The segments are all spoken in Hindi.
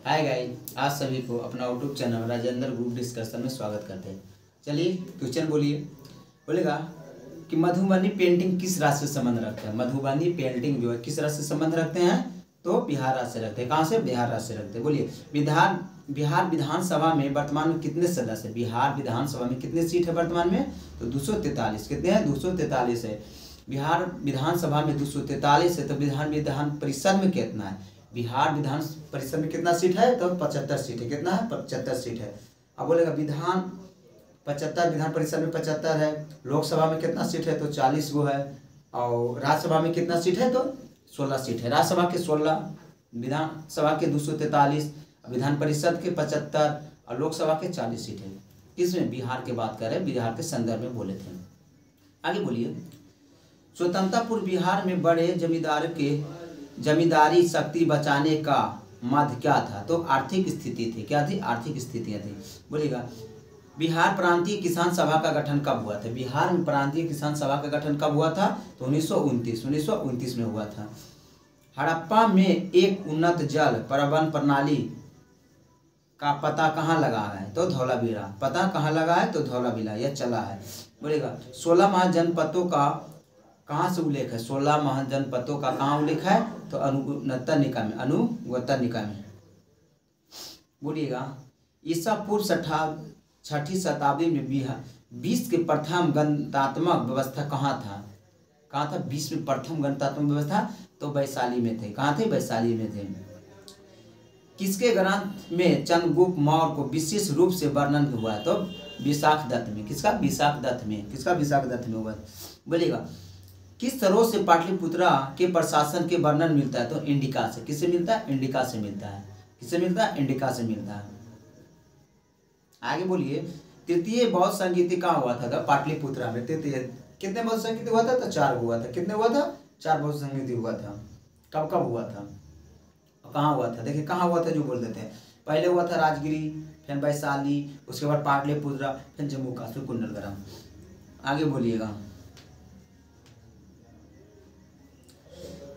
हाय गाइस, आज सभी को अपना YouTube channel Rajendra group discussion में स्वागत करते हैं। चलिए क्वेश्चन बोलेगा कि मधुबनी पेंटिंग किस राज्य से संबंध रखते हैं। मधुबनी पेंटिंग जो है किस राज्य से संबंध रखते हैं, तो बिहार राज्य से रखते हैं। कहाँ से? बिहार राज्य से रखते हैं। बोलिए, बिहार विधानसभा में वर्तमान में कितने सदस्य है? बिहार विधानसभा में कितने सीट है वर्तमान में? तो 243। कितने हैं? 243 है। बिहार विधानसभा में 243 है, तो विधान परिषद में कितना है? बिहार विधान परिषद में कितना सीट है? तो 75 सीट है। कितना है? 75 सीट है। अब बोलेगा 75 विधान परिषद में 75 है। लोकसभा में कितना सीट है? तो 40 गो है। और राज्यसभा में कितना सीट है? तो 16 सीट है। राज्यसभा के 16, विधानसभा के 243, विधान परिषद के 75 और लोकसभा के 40 सीट है। किसमें? बिहार की बात कर रहे हैं, बिहार के संदर्भ में बोले थे। आगे बोलिए, स्वतंत्रता पूर्व बिहार में बड़े जमींदार के जमींदारी शक्ति बचाने का मद क्या था? तो आर्थिक स्थिति थी। क्या थी? आर्थिक स्थितियाँ थी। बोलेगा, बिहार प्रांतीय किसान सभा का गठन कब हुआ था? बिहार में प्रांतीय किसान सभा का गठन कब हुआ था? तो 1929 में हुआ था। हड़प्पा में एक उन्नत जल प्रबंधन प्रणाली का पता कहाँ लगा है? तो धौलावीरा। पता कहाँ लगा है? तो धौलावीरा, यह चला है। बोलेगा, 16 महाजनपदों का कहाँ से उल्लेख है? 16 महाजनपदों का कहाँ उल्लेख है? तो अनुगत्तर निकाय में। बोलिएगा, ईसा पूर्व 6ठी शताब्दी में विश्व के प्रथम गणतात्मक व्यवस्था कहाँ था? विश्व में प्रथम गणतात्मक व्यवस्था तो वैशाली में थे। कहाँ थे? वैशाली में थे। किसके ग्रंथ में चंद्रगुप्त मौर्य को विशेष रूप से वर्णन हुआ है? तो विशाखदत्त में। किसका? विशाखदत्त में। किसका? विशाखदत्त में हुआ। बोलेगा, किस स्रोत से पाटलिपुत्रा के प्रशासन के वर्णन मिलता है? तो इंडिका से। किससे मिलता है? इंडिका से मिलता है। किससे मिलता है? इंडिका से मिलता है। आगे बोलिए, तृतीय बौद्ध संगीति कहाँ हुआ था? तो पाटलिपुत्रा में। तृतीय कितने बौद्ध संगीति हुआ था? तो 4 हुआ था। कितने हुआ था? 4 बौद्ध संगीति हुआ था। कब हुआ था? कहाँ हुआ था? देखिए कहाँ हुआ था, जो बोल देते हैं। पहले हुआ था राजगिरी, फिर वैशाली, उसके बाद पाटलिपुत्रा, फिर जम्मू कश्मीर कुंडलग्राम। आगे बोलिएगा,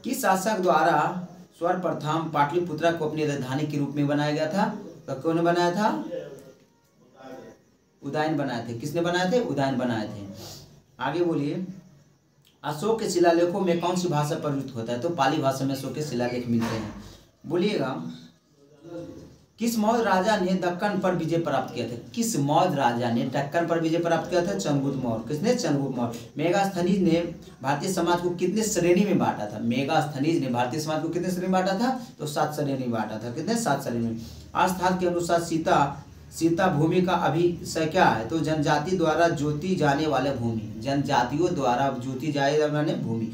किस शासक द्वारा सर्वप्रथम पाटलिपुत्रा को अपनी राजधानी के रूप में बनाया गया था? तो कौन बनाया था? उदयन बनाए थे। किसने बनाए थे? उदयन बनाए थे। आगे बोलिए, अशोक के शिलालेखों में कौन सी भाषा प्रयुक्त होता है? तो पाली भाषा में अशोक के शिलालेख मिलते हैं। बोलिएगा, किस मौर्य राजा ने दक्कन पर विजय प्राप्त किया था? किस मौर्य राजा ने दक्कन पर विजय प्राप्त किया था? चंद्रगुप्त मौर्य। किसने? चंद्रगुप्त मौर्य। मेगास्थनीज ने भारतीय समाज को कितने श्रेणी में बांटा था? मेगास्थनीज ने भारतीय समाज को कितने श्रेणी में बांटा था? तो 7 श्रेणी में बांटा था। कितने? 7 श्रेणी में। आस्थान के अनुसार सीता भूमि का अभिशय क्या है? तो जनजाति द्वारा जोती जाने वाले भूमि। जनजातियों द्वारा जोती जाने वाले भूमि।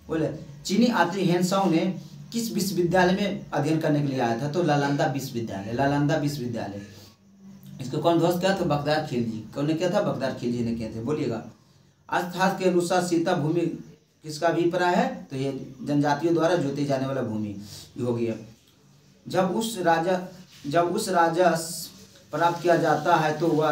बोले, चीनी यात्री हेनसाओ ने किस विश्वविद्यालय में अध्ययन करने के लिए आया था? तो नालंदा विश्वविद्यालय। नालंदा विश्वविद्यालय। इसको कौन ध्वस्त किया? तो बख्तियार खिलजी। कौन ने किया था? बख्तियार खिलजी ने किए थे। बोलिएगा, अर्थशास्त्र के अनुसार सीता भूमि किसका अभिप्राय है? तो ये जनजातियों द्वारा जोती जाने वाला भूमि हो गया। जब उस राजस्व प्राप्त किया जाता है तो वह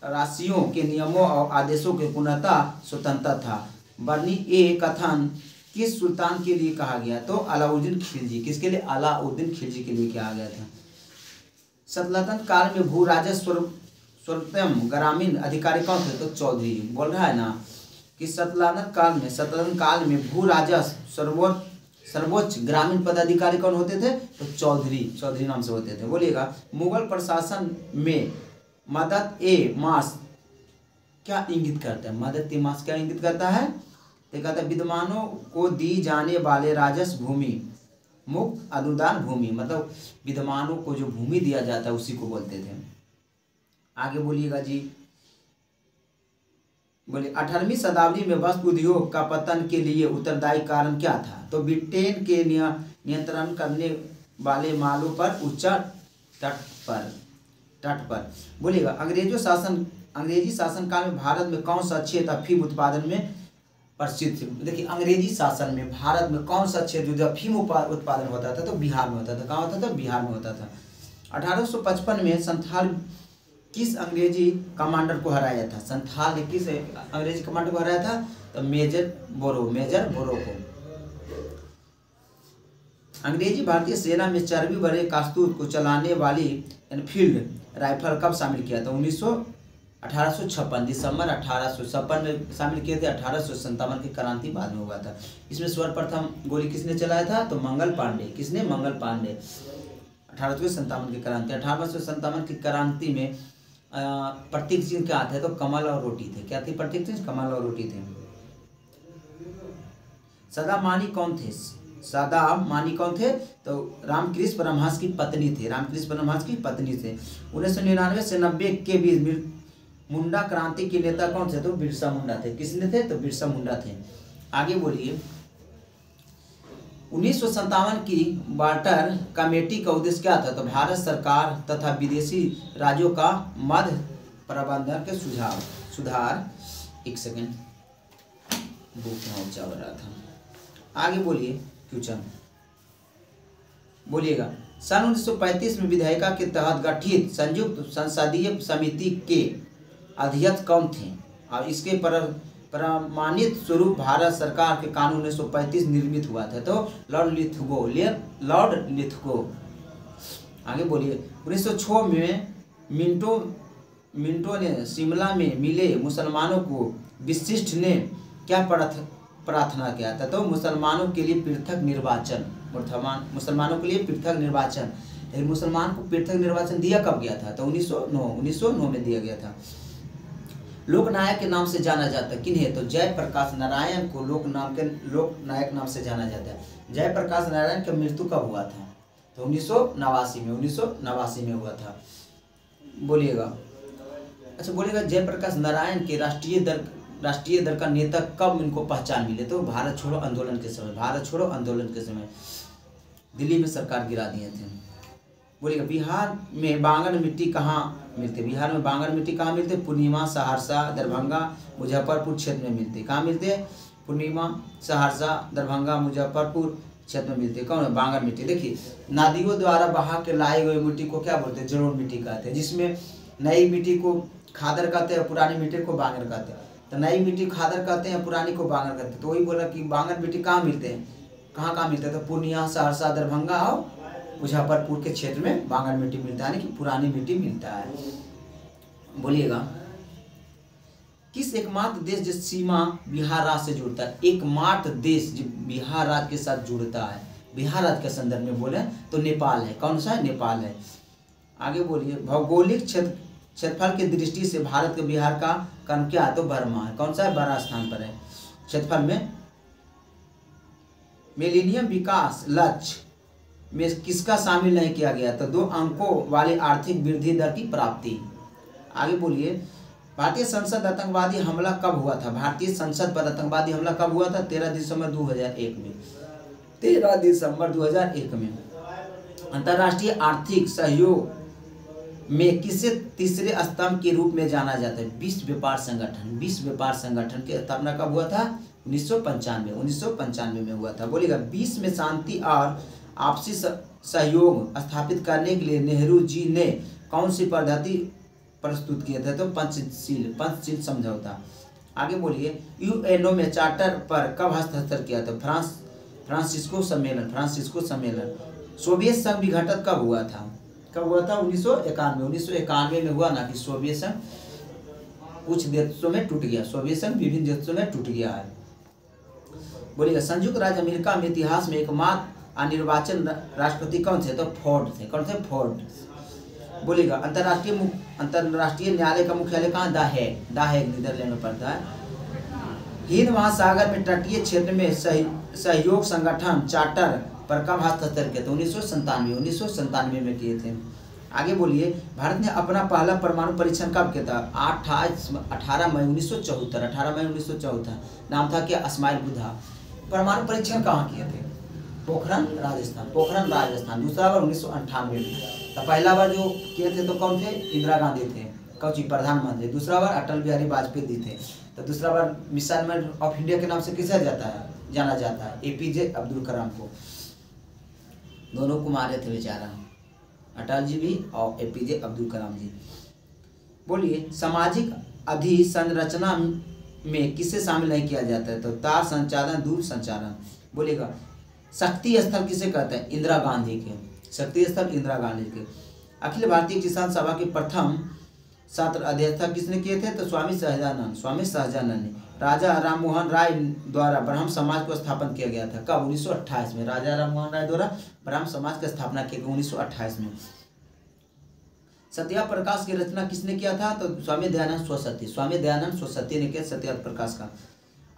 राशियों के नियमों और आदेशों के पूर्णतः स्वतंत्र था। बरनी ए कथन किस सुल्तान के लिए कहा गया? तो अलाउद्दीन खिलजी। किसके लिए? अलाउद्दीन खिलजी के लिए कहा गया था। सल्तनत काल में भू राजस्व सर्वोत्तम ग्रामीण अधिकारी कौन थे? तो चौधरी। बोल रहा है ना कि सल्तनत काल में भू राजस्व सर्वोच्च ग्रामीण पदाधिकारी कौन होते थे? तो चौधरी नाम से होते थे। बोलिएगा, मुगल प्रशासन में मदद ए मास क्या इंगित करता है? मदद ए मास क्या इंगित करता है? कहता है विद्वानों को दी जाने वाले राजस्व भूमि मुक्त अनुदान भूमि। मतलब विद्वानों को जो भूमि दिया जाता है उसी को बोलते थे। आगे बोलिएगा जी। बोले, 18वीं शताब्दी में वस्त्र उद्योग का पतन के लिए उत्तरदायी कारण क्या था? तो ब्रिटेन के नियंत्रण करने वाले मालों पर ऊंचा तट पर। बोलिएगा, अंग्रेजी शासन काल में भारत में कौन सा क्षेत्र अफीम उत्पादन में प्रसिद्ध थे? देखिए, अंग्रेजी शासन में भारत में कौन सा क्षेत्र जो अफीम उत्पादन होता था? तो बिहार में होता था। कहाँ होता था? बिहार में होता था। 1855 में संथाल किस अंग्रेजी कमांडर को हराया था? संथाल ने किस अंग्रेजी कमांडर को हराया था? तो मेजर बोरो को। अंग्रेजी भारतीय सेना में चर्बी भरे कारतूस को चलाने वाली एनफील्ड राइफल कब शामिल किया था? 1856 दिसंबर 1856 में शामिल किए थे। 1857 की क्रांति बाद में हुआ था। इसमें सर्वप्रथम गोली किसने चलाया था? तो मंगल पांडे। किसने? मंगल पांडे। 1857 की क्रांति। 1857 की क्रांति में प्रतीक चिन्ह क्या थे? तो कमल और रोटी थे। क्या थी प्रतीक चिन्ह? कमल और रोटी थे। सदामानी कौन थे? सदामानी कौन थे? तो रामकृष्ण परमहंस की पत्नी थे। रामकृष्ण परमहंस की पत्नी थे। 1999 से 90 के बीच मुंडा क्रांति के नेता कौन थे? तो बिरसा मुंडा थे। किसने थे? तो बिरसा मुंडा थे। आगे बोलिए। 1957 की वार्टर कमेटी का उद्देश्य क्या था? तो भारत सरकार तथा विदेशी राज्यों का मध्य प्रबंधन के सुधार। एक सेकेंड, बुक में चल रहा था। आगे बोलिए क्वेश्चन बोलिएगा। सन 1935 में विधेयका के तहत गठित संयुक्त संसदीय समिति के अध्यक्ष कौन थे? और इसके प्रमाणित स्वरूप भारत सरकार के कानून 1935 निर्मित हुआ था। तो लॉर्ड लिथगो। आगे बोलिए। 1906 में मिंटो ने शिमला में मिले मुसलमानों को विशिष्ट ने क्या प्रार्थना किया था? तो मुसलमानों के लिए पृथक निर्वाचन। मुसलमानों के लिए पृथक निर्वाचन। लेकिन मुसलमान को पृथक निर्वाचन दिया कब गया था? तो 1909 में दिया गया था। लोकनायक के नाम से जाना जाता है किन्हें? तो जयप्रकाश नारायण को लोकनायक नाम से जाना जाता है। जयप्रकाश नारायण की मृत्यु कब हुआ था? तो 1989 में हुआ था। बोलिएगा। अच्छा बोलिएगा, जयप्रकाश नारायण के राष्ट्रीय दल का नेता कब इनको पहचान मिले? तो भारत छोड़ो आंदोलन के समय दिल्ली में सरकार गिरा दिए थे। बोलिएगा। बिहार में बांगन मिट्टी कहाँ मिलते? बिहार में बांगन मिट्टी कहाँ मिलते? पूर्णिमा, सहरसा, दरभंगा, मुजफ्फरपुर क्षेत्र में मिलते। कहाँ मिलते? पूर्णिमा, सहरसा, दरभंगा, मुजफ्फरपुर क्षेत्र में मिलते। कौन है? बांगन मिट्टी। देखिए, नदियों द्वारा बहा के लाई गई मिट्टी को क्या बोलते हैं? जलोढ़ मिट्टी कहते हैं। जिसमें नई मिट्टी को खादर कहते हैं, पुरानी मिट्टी को बांगन कहते हैं। तो नई मिट्टी खादर कहते हैं, पुरानी को बांगन कहते हैं। तो वही बोला कि बांगन मिट्टी कहाँ मिलते हैं? कहाँ मिलते हैं? तो पूर्णिया, सहरसा, दरभंगा और मुजफ्फरपुर के क्षेत्र में बांगन मिट्टी मिलता है, यानी कि पुरानी मिट्टी मिलता है। बोलिएगा। किस एकमात्र देश जिस सीमा बिहार राज्य से जुड़ता है? एकमात्र देश जो बिहार राज्य के साथ जुड़ता है, बिहार राज्य के संदर्भ में बोले तो नेपाल है। कौन सा है? नेपाल है। आगे बोलिए। भौगोलिक क्षेत्रफल की दृष्टि से भारत के बिहार का क्रम क्या है? तो बर्मा है। कौन सा है? 12 स्थान पर है क्षेत्रफल में। मिलेनियम विकास लक्ष्य में किसका शामिल नहीं किया गया? तो 2 अंकों वाले आर्थिक वृद्धि दर की प्राप्ति। आगे बोलिए। भारतीय संसद आतंकवादी हमला कब हुआ था? भारतीय संसद पर आतंकवादी हमला कब हुआ था? 13 दिसंबर 2001 में। 13 दिसंबर 2001 में। अंतर्राष्ट्रीय आर्थिक सहयोग में किसे तीसरे स्तंभ के रूप में जाना जाता है? विश्व व्यापार संगठन। विश्व व्यापार संगठन की स्थापना कब हुआ था? 1995 में हुआ था। बोलिएगा। विश्व में शांति और आपसी सहयोग स्थापित करने के लिए नेहरू जी ने कौन सी पद्धति प्रस्तुत किए थे? तो पंचशील समझौता। आगे बोलिए। यूएनओ में चार्टर पर कब हस्ताक्षर किया था? फ्रांसिस्को सम्मेलन। सोवियत संघ विघटन कब हुआ था? 1991 में हुआ ना कि सोवियत संघ कुछ देशों में टूट गया। सोवियत संघ विभिन्न देशों में टूट गया है। बोलिएगा। संयुक्त राज्य अमेरिका में इतिहास में एकमात्र अनिर्वाचित राष्ट्रपति कौन थे? तो फोर्ड थे। कौन थे? फोर्ड। बोलिएगा। अंतर्राष्ट्रीय न्यायालय का मुख्यालय कहाँ? द हेग नीदरलैंड में पड़ता है। हिंद महासागर में तटीय क्षेत्र में सहयोग संगठन चार्टर पर कब हस्ताक्षर किए थे? 1997 में किए थे। आगे बोलिए। भारत ने अपना पहला परमाणु परीक्षण कब किया था? 18 मई 1974। नाम था क्या? इस्माइल बुद्धा। परमाणु परीक्षण कहाँ किए थे? पोखरण राजस्थान। दूसरा बार 1998 में। तो पहला बार जो किए थे तो कौन थे? इंदिरा गांधी थे, कौन प्रधानमंत्री। दूसरा बार अटल बिहारी वाजपेयी जी थे। तो दूसरा बार मिसाइल मैन ऑफ इंडिया के नाम से किसे जाना जाता है? एपीजे अब्दुल कलाम को। दोनों को मारे थे बेचारा, अटल जी भी और एपीजे अब्दुल कलाम जी। बोलिए। सामाजिक अधिसंरचना में किसे शामिल नहीं किया जाता है? तो तार संचालन, दूर संचालन। बोलिएगा। शक्ति स्थल किसे कहते हैं? इंदिरा गांधी के। शक्ति स्थल इंदिरा गांधी के। अखिल भारतीय किसान सभा के प्रथम सत्र अध्यक्षता किसने किए थे? तो स्वामी सहजानंद। स्वामी सहजानंद ने। राजा राम मोहन राय द्वारा ब्राह्मण समाज को स्थापन किया गया था। कब? 1928 में। राजा राम मोहन राय द्वारा ब्राह्मण समाज की स्थापना की गई 1928 में। सत्या प्रकाश की रचना किसने किया था? तो स्वामी दयानंद सरस्वती। स्वामी दयानंद सरस्वती ने किया सत्या प्रकाश का।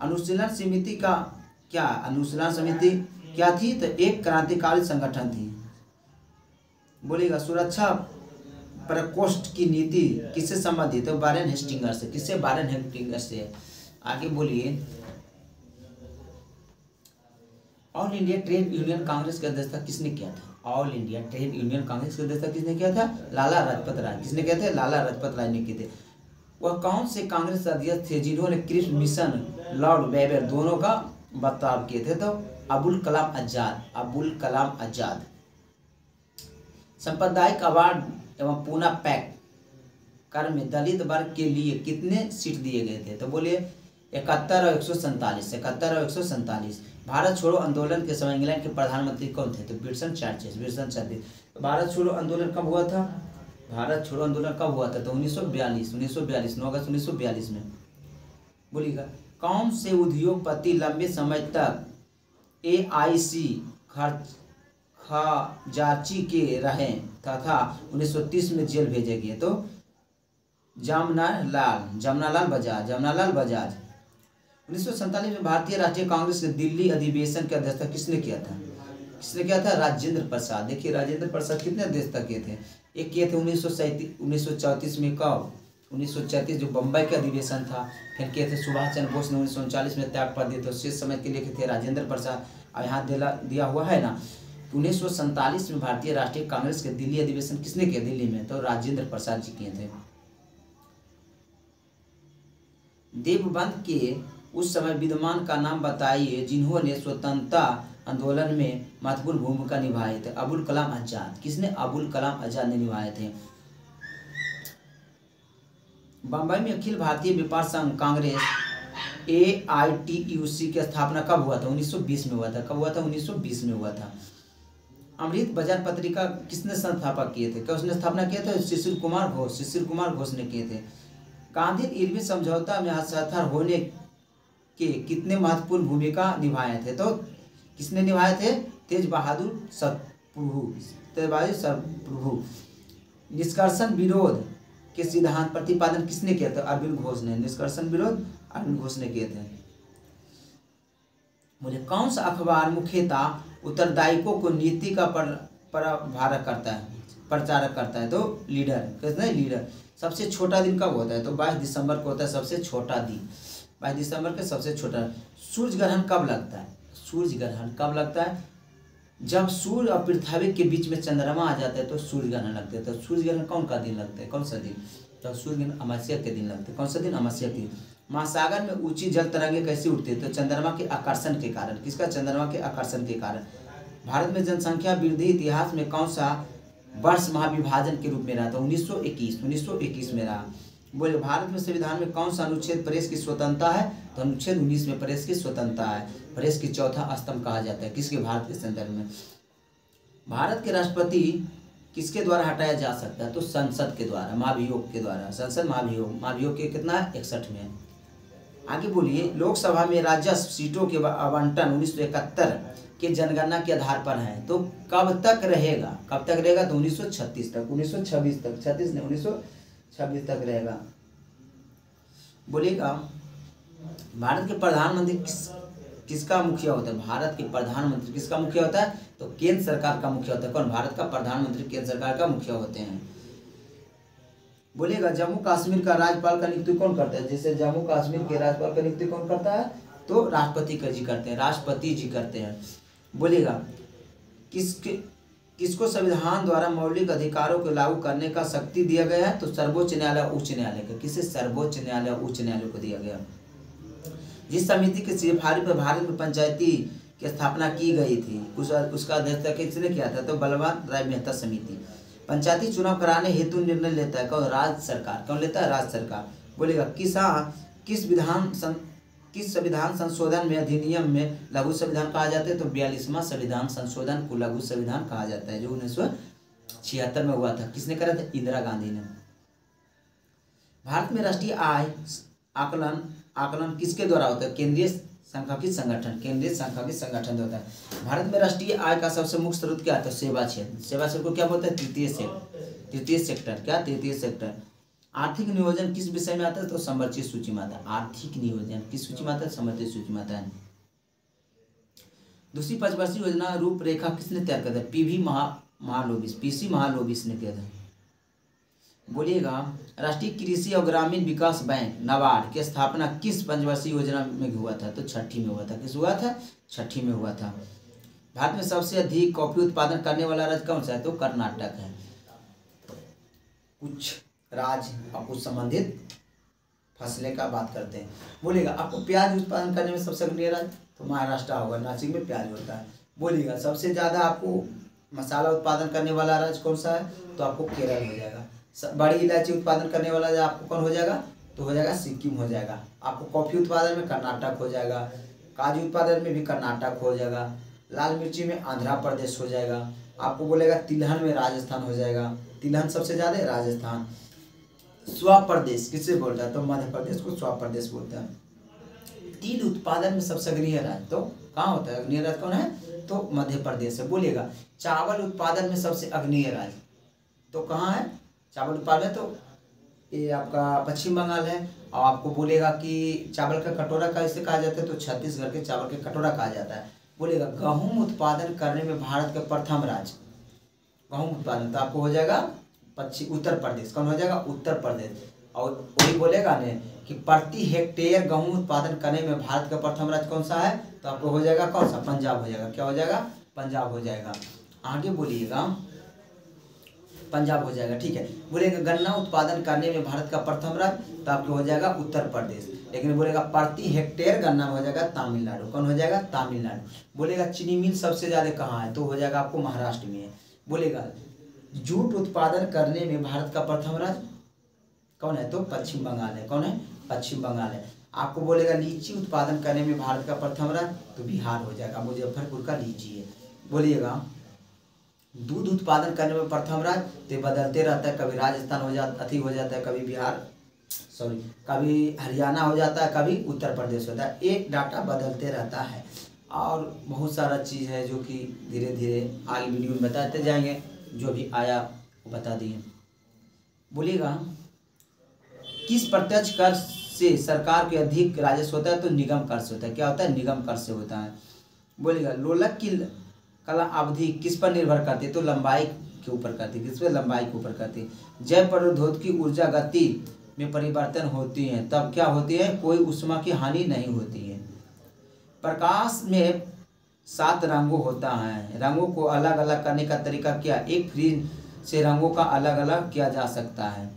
अनुशीलन समिति का क्या? अनुशीलन समिति क्या थी? तो एक क्रांतिकारी संगठन थी। बोलिएगा सुरक्षा प्रकोष्ठ की नीति किससे संबंधित है? वारेन हेस्टिंग्स से। किससे? वारेन हेस्टिंग्स से। आगे बोलिए। All India trade union Congress की अध्यक्षता किसने किया था? All India trade union Congress की अध्यक्षता किसने किया था? लाला लाजपत राय। किसने किया था? लाला लाजपत राय ने किए थे। वह कौन से कांग्रेस अध्यक्ष थे जिन्होंने क्रिप्स मिशन, लॉर्ड वेबर दोनों का बर्ताव किए थे? तो अबुल कलाम आजाद। अबुल कलाम आजाद। सांप्रदायिक अवार्ड एवं पूना पैक कर में दलित वर्ग के लिए कितने सीट दिए गए थे? तो बोलिए 71 और 147। 71 और 147। भारत छोड़ो आंदोलन के समय इंग्लैंड के प्रधानमंत्री कौन थे? तो विंस्टन चर्चिल। Winston Churchill. तो भारत छोड़ो आंदोलन कब हुआ था? भारत छोड़ो आंदोलन कब हुआ था? तो 1942। 1942 9 अगस्त 1942 में। बोलिएगा कौन से उद्योगपति लंबे समय तक AIC खजांची के रहे तथा 1930 में जेल भेजे गए? तो जमनालाल बजाज। 1947 में भारतीय राष्ट्रीय कांग्रेस के दिल्ली अधिवेशन की अध्यक्षता किसने किया था? किसने किया था? राजेंद्र प्रसाद। देखिए राजेंद्र प्रसाद कितने अध्यक्षता किए थे? एक किए थे 1934 में। कब? 1934 जो बम्बई का अधिवेशन था। फिर किए थे सुभाष चंद्र बोस ने 1939 में त्यागपत्र दिए थे। शेष समय के लिए थे राजेंद्र प्रसाद। और यहाँ दिया हुआ है ना 1947 में भारतीय राष्ट्रीय कांग्रेस के दिल्ली अधिवेशन किसने किया? दिल्ली में। तो राजेंद्र प्रसाद जी किए थे। देवबंद के उस समय विद्वान का नाम बताइए जिन्होंने स्वतंत्रता आंदोलन में महत्वपूर्ण भूमिका निभाई थे? अबुल कलाम आजाद। किसने? अबुल कलाम आजाद ने निभाए थे। बम्बई में अखिल भारतीय व्यापार संघ कांग्रेस AITUC की स्थापना कब हुआ था? 1920 में हुआ था। कब हुआ था? 1920 में हुआ था। अमृत बाजार पत्रिका किसने संस्थापक किए थे? क्या उसने स्थापना किया था? शिशिर कुमार घोष। शिशिर कुमार घोष ने किए थे। गांधी इरविन समझौता में हस्ताक्षर होने के कितने महत्वपूर्ण भूमिका निभाए थे? तो किसने निभाए थे? तेज बहादुर सप्रू। निष्कर्षण विरोध के सिद्धांत प्रतिपादन किसने किया था? अरविंद घोष ने। निष्कर्षण विरोध अरविंद घोष ने किए थे। बोले कौन सा अखबार मुख्यतः उत्तरदायित्वों को नीति का प्रचारक करता है? तो लीडर। किसने? लीडर। सबसे छोटा दिन कब होता है? तो 22 दिसंबर को होता है सबसे छोटा दिन। 22 दिसंबर के सबसे छोटा। सूर्य ग्रहण कब लगता है? सूर्य ग्रहण कब लगता है? जब सूर्य और पृथ्वी के बीच में चंद्रमा आ जाता है तो सूर्य ग्रहण लगता है। तो सूर्य ग्रहण कौन का दिन लगता है? कौन सा दिन? तो सूर्य ग्रहण अमावस्या के दिन लगता है। कौन सा दिन? अमावस्या के दिन। महासागर में ऊंची जल तरंगें कैसे उठती है? तो चंद्रमा के आकर्षण के कारण। किसका? चंद्रमा के आकर्षण के कारण। भारत में जनसंख्या वृद्धि इतिहास में कौन सा वर्ष महाविभाजन के रूप में रहा? तो 1921 में रहा। बोले भारत में संविधान में कौन सा अनुच्छेद प्रेस की स्वतंत्रता है? तो अनुच्छेद 19 में प्रेस की स्वतंत्रता है। प्रेस की चौथा स्तंभ कहा जाता है। किसके? भारत के संदर्भ में। भारत के राष्ट्रपति किसके द्वारा हटाया जा सकता है? तो संसद के द्वारा, महाभियोग के द्वारा। संसद महाभियोग के कितना? 61 में। आगे बोलिए लोकसभा में राजस्व सीटों के आवंटन 1971 के जनगणना के आधार पर है तो कब तक रहेगा? कब तक रहेगा? तो 1936 तक। 1926 तक। 36 नहीं 1926 तक रहेगा। बोलिएगा भारत के प्रधानमंत्री किसका मुखिया होता है? भारत के प्रधानमंत्री किसका मुखिया होता है? तो केंद्र सरकार का मुखिया होता है। कौन? भारत का प्रधानमंत्री केंद्र सरकार का मुखिया होते हैं। बोलिएगा जम्मू कश्मीर का राज्यपाल का नियुक्ति कौन करता है? जैसे जम्मू कश्मीर के राज्यपाल का नियुक्ति कौन करता है? तो राष्ट्रपति जी करते हैं। राष्ट्रपति जी करते हैं। बोलिएगा किसको संविधान द्वारा मौलिक अधिकारों को लागू करने का शक्ति दिया गया है? तो सर्वोच्च न्यायालय उच्च न्यायालय का। किसे? सर्वोच्च न्यायालय उच्च न्यायालय को दिया गया। जिस समिति की सिफारिश पर भारत में पंचायती की स्थापना की गई थी उसका अध्यक्षता किसने किया था? तो बलवंत राय मेहता समिति। पंचायती चुनाव कराने हेतु निर्णय लेता है कौन? राज्य सरकार। कौन लेता है? राज्य सरकार। बोलेगा किस संविधान संशोधन में अधिनियम में लघु संविधान कहा जाता है? तो 42वां संविधान संशोधन को लघु संविधान कहा जाता है, जो 1976 में हुआ था। किसने करा था? इंदिरा गांधी ने। भारत में राष्ट्रीय आय आकलन किसके द्वारा होता है? केंद्रीय सांख्यिकी संगठन होता है। भारत में राष्ट्रीय आय का सबसे मुख्य स्रोत क्या है? सेवा क्षेत्र। सेवा क्षेत्र को क्या बोलते हैं? तृतीय सेक्टर। क्या? तृतीय सेक्टर। आर्थिक नियोजन किस विषय में आता है? तो संरचित सूची में आता है। आर्थिक नियोजन किस सूची में आता है? संरचित सूची में आता है। दूसरी पंचवर्षीय योजना रूपरेखा किसने तैयार किया था? पीसी महालोबिस ने किया था। बोलिएगा, राष्ट्रीय कृषि और ग्रामीण विकास बैंक नाबार्ड की स्थापना किस पंचवर्षीय योजना में हुआ था? तो छठी में हुआ था। किस हुआ था? छठी में हुआ था। भारत में सबसे अधिक कॉफी उत्पादन करने वाला राज्य कौन सा है? तो कर्नाटक है। कुछ राज्य और कुछ संबंधित फसलें का बात करते हैं। बोलिएगा, आपको प्याज उत्पादन करने में सबसे अग्रणी राज्य? तो महाराष्ट्र होगा। नासिक में प्याज होता है। बोलिएगा, सबसे ज़्यादा आपको मसाला उत्पादन करने वाला राज्य कौन सा है? तो आपको केरल हो जाएगा। बड़ी इलायची उत्पादन करने वाला राज्य आपको कौन हो जाएगा? तो हो जाएगा सिक्किम हो जाएगा। आपको कॉफ़ी उत्पादन में कर्नाटक हो जाएगा। काजू उत्पादन में भी कर्नाटक हो जाएगा। लाल मिर्ची में आंध्र प्रदेश हो जाएगा। आपको बोलेगा तिलहन में राजस्थान हो जाएगा। तिलहन सबसे ज़्यादा है राजस्थान। स्वप्रदेश किससे बोलता है? तो मध्य प्रदेश को स्वप्रदेश बोलता है। तिल उत्पादन में सबसे अग्रणी राज्य तो कहाँ होता है? अग्रणी राज्य कौन है? तो मध्य प्रदेश है। बोलिएगा, चावल उत्पादन में सबसे अग्रणी राज्य तो कहाँ है? चावल उत्पादन तो ये आपका पश्चिम बंगाल है। और आपको बोलेगा कि चावल का कटोरा का इसे कहा जाता है? तो छत्तीसगढ़ के चावल के कटोरा कहा जाता है। बोलेगा, गेहूं उत्पादन करने में भारत का प्रथम राज्य गेहूं उत्पादन तो आपको हो जाएगा उत्तर प्रदेश। कौन हो जाएगा? उत्तर प्रदेश। और वही बोलेगा ने कि प्रति हेक्टेयर गेहूं उत्पादन करने में भारत का प्रथम राज्य कौन सा है? तो आपको हो जाएगा कौन सा? पंजाब हो जाएगा। क्या हो जाएगा? पंजाब हो जाएगा। आगे बोलिएगा, पंजाब हो जाएगा। ठीक है। बोलेगा, गन्ना उत्पादन करने में भारत का प्रथम राज्य तो आपको हो जाएगा उत्तर प्रदेश। लेकिन बोलेगा प्रति हेक्टेयर गन्ना हो जाएगा तमिलनाडु। कौन हो जाएगा? तमिलनाडु। बोलेगा, चीनी मिल सबसे ज़्यादा कहाँ है? तो हो जाएगा आपको महाराष्ट्र में है। बोलेगा, जूट उत्पादन करने में भारत का प्रथम राज्य कौन है? तो पश्चिम बंगाल है। कौन है? पश्चिम बंगाल है। आपको बोलेगा, लीची उत्पादन करने में भारत का प्रथम राज्य तो बिहार हो जाएगा। मुजफ्फरपुर का लीची है। बोलिएगा, दूध उत्पादन करने में प्रथम राज्य तो बदलते रहता है। कभी राजस्थान हो जाता है, कभी बिहार कभी हरियाणा हो जाता है, कभी उत्तर प्रदेश होता है। एक डाटा बदलते रहता है। और बहुत सारा चीज़ है जो कि धीरे धीरे आगे वीडियो में बताते जाएंगे। जो भी आया वो बता दिए। बोलिएगा, किस प्रत्यक्ष कर से सरकार के अधिक राजस्व होता है? तो निगम कर से होता है। क्या होता है? निगम कर से होता है। बोलिएगा, लोलक की कला अवधि किस पर निर्भर करती है? तो लंबाई के ऊपर करती है। किस पर? लंबाई के ऊपर करती है। जब प्रौद्योगिकी ऊर्जा गति में परिवर्तन होती है तब क्या होती है? कोई ऊष्मा की हानि नहीं होती है। प्रकाश में 7 रंगों होता है। रंगों को अलग अलग करने का तरीका क्या? एक फ्रिज से रंगों का अलग अलग किया जा सकता है।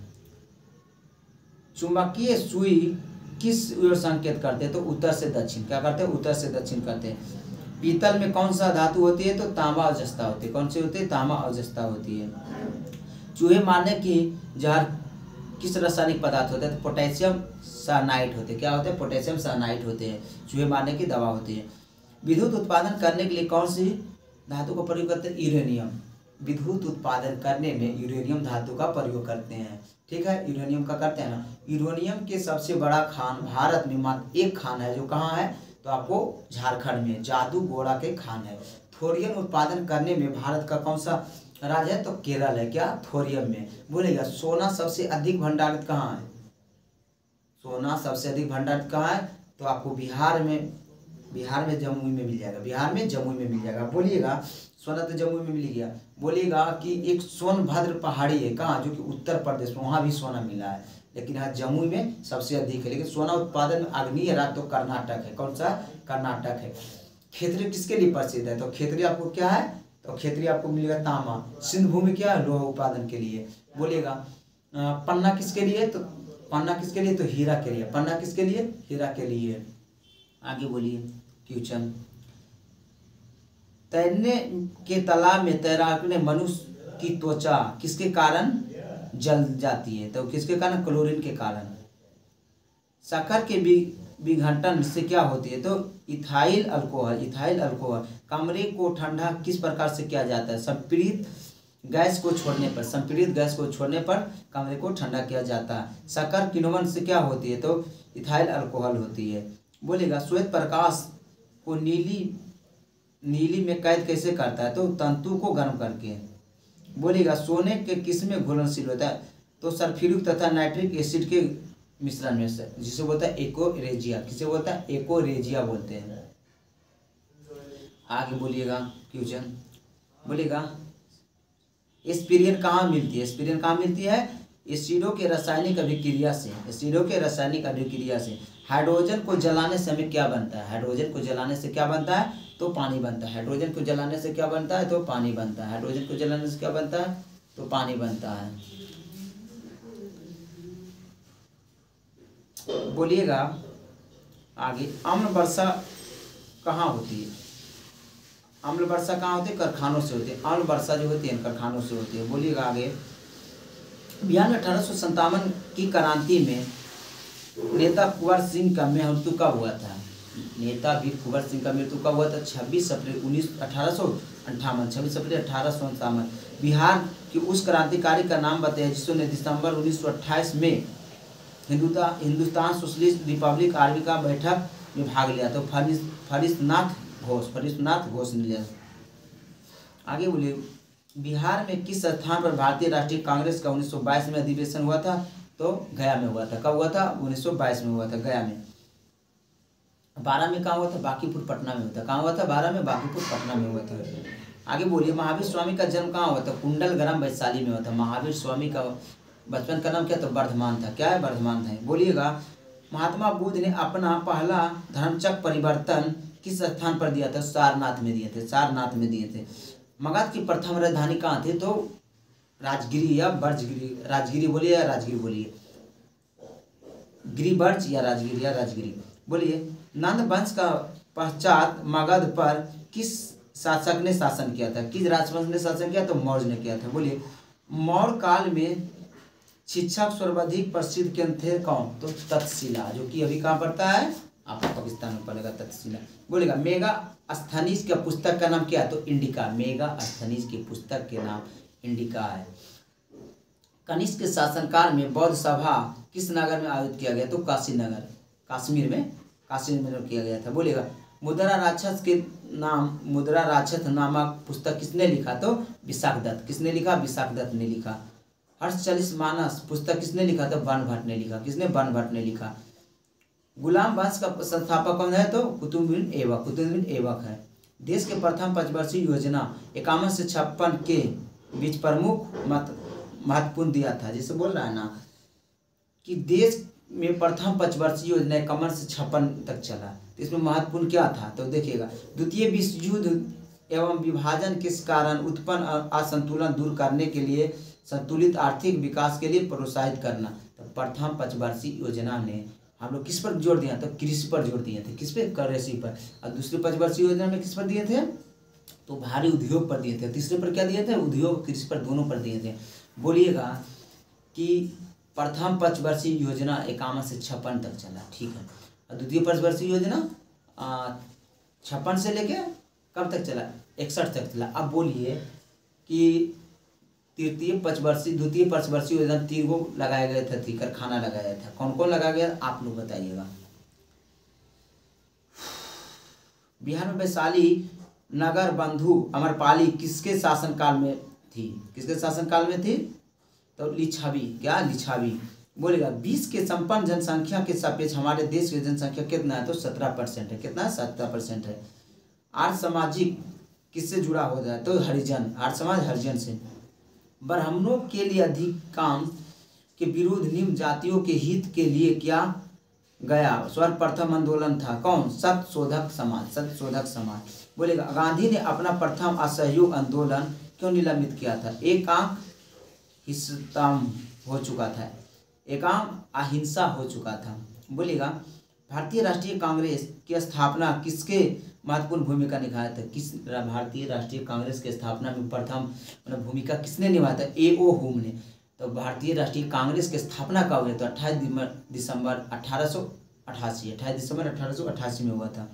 चुंबकीय सुई किस ओर संकेत करते हैं? तो उत्तर से दक्षिण। क्या करते हैं? उत्तर से दक्षिण करते हैं। पीतल में कौन सा धातु होती है? तो तांबा और जस्ता होती है। कौन सी होती है? तांबा और जस्ता होती है। चूहे मारने की जहर किस रासायनिक पदार्थ होते हैं? तो पोटेशियम साइनाइड होते हैं। क्या होते हैं? पोटेशियम साइनाइड होते हैं। चूहे मारने की दवा होती है। विद्युत उत्पादन करने के लिए कौन सी धातु का प्रयोग करते हैं? यूरेनियम। विद्युत उत्पादन करने में यूरेनियम धातु का प्रयोग करते हैं। ठीक है, यूरेनियम का करते हैं ना। यूरेनियम के सबसे बड़ा खान भारत में मात्र एक खान है। जो कहाँ है? तो आपको झारखंड में जादूगोड़ा के खान है। थोरियम उत्पादन करने में भारत का कौन सा राज्य है? तो केरल है। क्या? थोरियम में। बोलेगा, सोना सबसे अधिक भंडारित कहाँ है? सोना सबसे अधिक भंडारित कहाँ है? तो आपको बिहार में जमुई में मिल जाएगा। बिहार में जमुई में मिल जाएगा। बोलिएगा, सोना तो जमुई में मिल गया। बोलिएगा कि एक सोनभद्र पहाड़ी है। कहाँ? जो कि उत्तर प्रदेश में, वहाँ भी सोना मिला है। लेकिन यहाँ जमुई में सबसे अधिक है। लेकिन सोना उत्पादन में अग्रणी राज्य तो कर्नाटक है। कौन सा? कर्नाटक है। खेतरी किसके लिए प्रसिद्ध है? तो खेतरी आपको क्या है? तो खेतरी आपको मिलेगा तांबा। सिंधु भूमि क्या है? लोहा उत्पादन के लिए। बोलिएगा, पन्ना किसके लिए? तो पन्ना किसके लिए? तो हीरा के लिए। पन्ना किसके लिए? हीरा के लिए। आगे बोलिए क्वेश्चन। तैरने के तालाब में तैरने मनुष्य की त्वचा किसके कारण जल जाती है? तो किसके कारण? क्लोरीन के कारण। शक्कर के विघटन से क्या होती है? तो इथाइल अल्कोहल कमरे को ठंडा किस प्रकार से किया जाता है? संपीड़ित गैस को छोड़ने पर कमरे को ठंडा किया जाता है। शक्कर किण्वन से क्या होती है? तो इथाइल अल्कोहल होती है। बोलेगा श्वेत प्रकाश को नीली में कैद कैसे करता है? तो तंतु को गर्म करके। बोलेगा सोने के किस में घुलनशील होता है? तो सल्फ्यूरिक तथा नाइट्रिक एसिड के मिश्रण में से, जिसे बोलता है एकोरेजिया। किसे बोलता है? एकोरेजिया बोलते हैं। आगे बोलिएगा क्वेश्चन, बोलेगा एस्पिरिन कहाँ मिलती है? एसिडों के रासायनिक अभिक्रिया से। हाइड्रोजन को जलाने से हमें क्या बनता है? हाइड्रोजन को जलाने से क्या बनता है? तो पानी बनता है। हाइड्रोजन को जलाने से क्या बनता है? तो पानी बनता है। हाइड्रोजन को जलाने से क्या बनता है? तो पानी बनता है। बोलिएगा आगे, अम्ल वर्षा कहाँ होती है? अम्ल वर्षा कहाँ होती है? कारखानों से होती है। अम्ल वर्षा जो होती है कारखानों से होती है। बोलिएगा आगे, बिहार में 1857 की क्रांति में नेता कुंवर सिंह का मृत्यु कब हुआ था? नेता वीर कुंवर सिंह का मृत्यु कब हुआ था? 26 अप्रैल 1858। बिहार की उस क्रांतिकारी का नाम बताइए जिसने दिसंबर 1928 में हिंदुस्तान सोशलिस्ट रिपब्लिक आर्मी का बैठक में भाग लिया। तो फरीसनाथ घोष ने लिया। आगे बोलिए, बिहार में किस स्थान पर भारतीय राष्ट्रीय कांग्रेस का 1922 में अधिवेशन हुआ था? तो गया में हुआ था। कब हुआ था? 1922 में हुआ था, गया में। 12 में कहाँ हुआ था? बांकीपुर पटना में हुआ था। कहाँ हुआ था? 12 में बांकीपुर पटना में हुआ था। आगे बोलिए, महावीर स्वामी का जन्म कहाँ हुआ था? कुंडलग्राम वैशाली में हुआ था। महावीर स्वामी का बचपन का नाम क्या? तो वर्धमान था। क्या है? वर्धमान था। बोलिएगा, महात्मा बुद्ध ने अपना पहला धर्मचक्र परिवर्तन किस स्थान पर दिया था? सारनाथ में दिए थे। मगध की प्रथम राजधानी कहाँ थी? तो राजगिरी या बर्जगिरी। राजगिरी बोलिए या राजगिरी बोलिए, गिरिबर्ज या राजगिरी बोलिए। नंद वंश का पश्चात मगध पर किस शासक ने शासन किया था? किस राजवंश ने शासन किया? तो मौर्य ने किया था। बोलिए, मौर्य काल में शिक्षक सर्वाधिक प्रसिद्ध केंद्र थे कौन? तो तक्षशिला, जो कि अभी कहाँ पड़ता है? आपको पाकिस्तान में पड़ेगा तक्षशिला। बोलेगा, मेगास्थनीज के पुस्तक का नाम क्या है? तो इंडिका। मेगास्थनीज की पुस्तक के नाम इंडिका है। कनिष्क के शासनकाल में बौद्ध सभा किस नगर में आयोजित किया गया? तो काशीनगर, कश्मीर में किया गया था। बोलेगा, मुद्रा राक्षस नामक पुस्तक किसने लिखा? तो विशाखदत्त। किसने लिखा? विशाखदत्त ने लिखा। हर्षचालितमानस पुस्तक किसने लिखा? तो बाणभट्ट ने लिखा। किसने? बाणभट्ट ने लिखा। गुलाम वंश का संस्थापक कौन है? तो कुतुबुद्दीन ऐबक है। देश के प्रथम पंचवर्षीय योजना 51 से 56 के बीच प्रमुख महत्वपूर्ण दिया था। जिसे बोल रहा है ना कि देश में प्रथम पंचवर्षीय योजना 51 से 56 तक चला, तो इसमें महत्वपूर्ण क्या था? तो देखिएगा, द्वितीय विश्व युद्ध एवं विभाजन के कारण उत्पन्न असंतुलन दूर करने के लिए संतुलित आर्थिक विकास के लिए प्रोत्साहित करना। तो प्रथम पंचवर्षीय योजना ने हम लोग किस पर जोर दिया? तो कृषि पर जोर दिए थे। किस पे? कृषि पर। और दूसरी पंचवर्षीय योजना में किस पर दिए थे? तो भारी उद्योग पर दिए थे। तीसरे पर क्या दिए थे? उद्योग, कृषि पर, दोनों पर दिए थे। बोलिएगा कि प्रथम पंचवर्षीय योजना 51 से 56 तक चला, ठीक है। और द्वितीय पंचवर्षीय योजना 56 से लेके कब तक चला? 61 तक चला। अब बोलिए कि द्वितीय पंचवर्षीय योजना 3 को लगाया गया था, कारखाना लगाया था। कौन कौन लगाया गया? आप लोग बताइएगा। बिहार में वैशाली नगर बंधु अमरपाली किसके शासनकाल में थी? किसके शासनकाल में थी? तो लिच्छवी। क्या? लिच्छवी। बोलेगा, 20 के संपन्न जनसंख्या के सापेक्ष हमारे देश की जनसंख्या कितना है? तो 17% है। कितना है? 17% है। आर्य सामाजिक किससे जुड़ा होता है? तो हरिजन। आर्य समाज हरिजन से। ब्राह्मणों के लिए अधिकांश के विरुद्ध निम्न जातियों के हित के लिए किया गया सर्वप्रथम आंदोलन था कौन? सत्यशोधक समाज। बोलेगा, गांधी ने अपना प्रथम असहयोग आंदोलन क्यों निलंबित किया था? एकांक अहिंसा हो चुका था। बोलेगा, भारतीय राष्ट्रीय कांग्रेस की स्थापना किसके महत्वपूर्ण भूमिका निभाया था? भारतीय राष्ट्रीय कांग्रेस की स्थापना में प्रथम भूमिका किसने निभाया था? A.O. हुम ने। तो भारतीय राष्ट्रीय कांग्रेस की स्थापना कब हुई? तो 28 दिसंबर 88, 28 दिसंबर 1888 में हुआ था।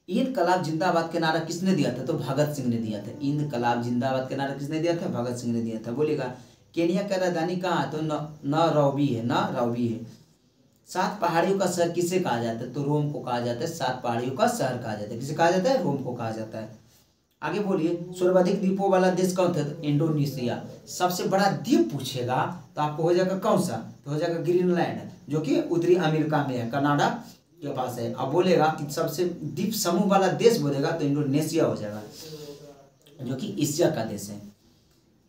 इनकलाब जिंदाबाद के नारा किसने दिया था? तो भगत सिंह ने दिया था। इनकलाब जिंदाबाद के नारा किसने दिया था? भगत सिंह ने दिया था। बोलेगा केनिया का राजधानी कहाँ है? तो नैरोबी है, नैरोबी है। 7 पहाड़ियों का शहर किसे कहा जाता है? तो रोम को कहा जाता है। 7 पहाड़ियों का शहर कहा जाता है। किसे कहा जाता है? रोम को कहा जाता है। आगे बोलिए, सर्वाधिक द्वीपों वाला देश कौन था? तो इंडोनेशिया। सबसे बड़ा द्वीप पूछेगा तो आपको हो जाएगा कौन सा? तो हो जाएगा ग्रीनलैंड, जो कि उत्तरी अमेरिका में है, कनाडा के पास है। अब बोलेगा कि सबसे द्वीप समूह वाला देश बोलेगा तो इंडोनेशिया हो जाएगा, जो कि एशिया का देश है।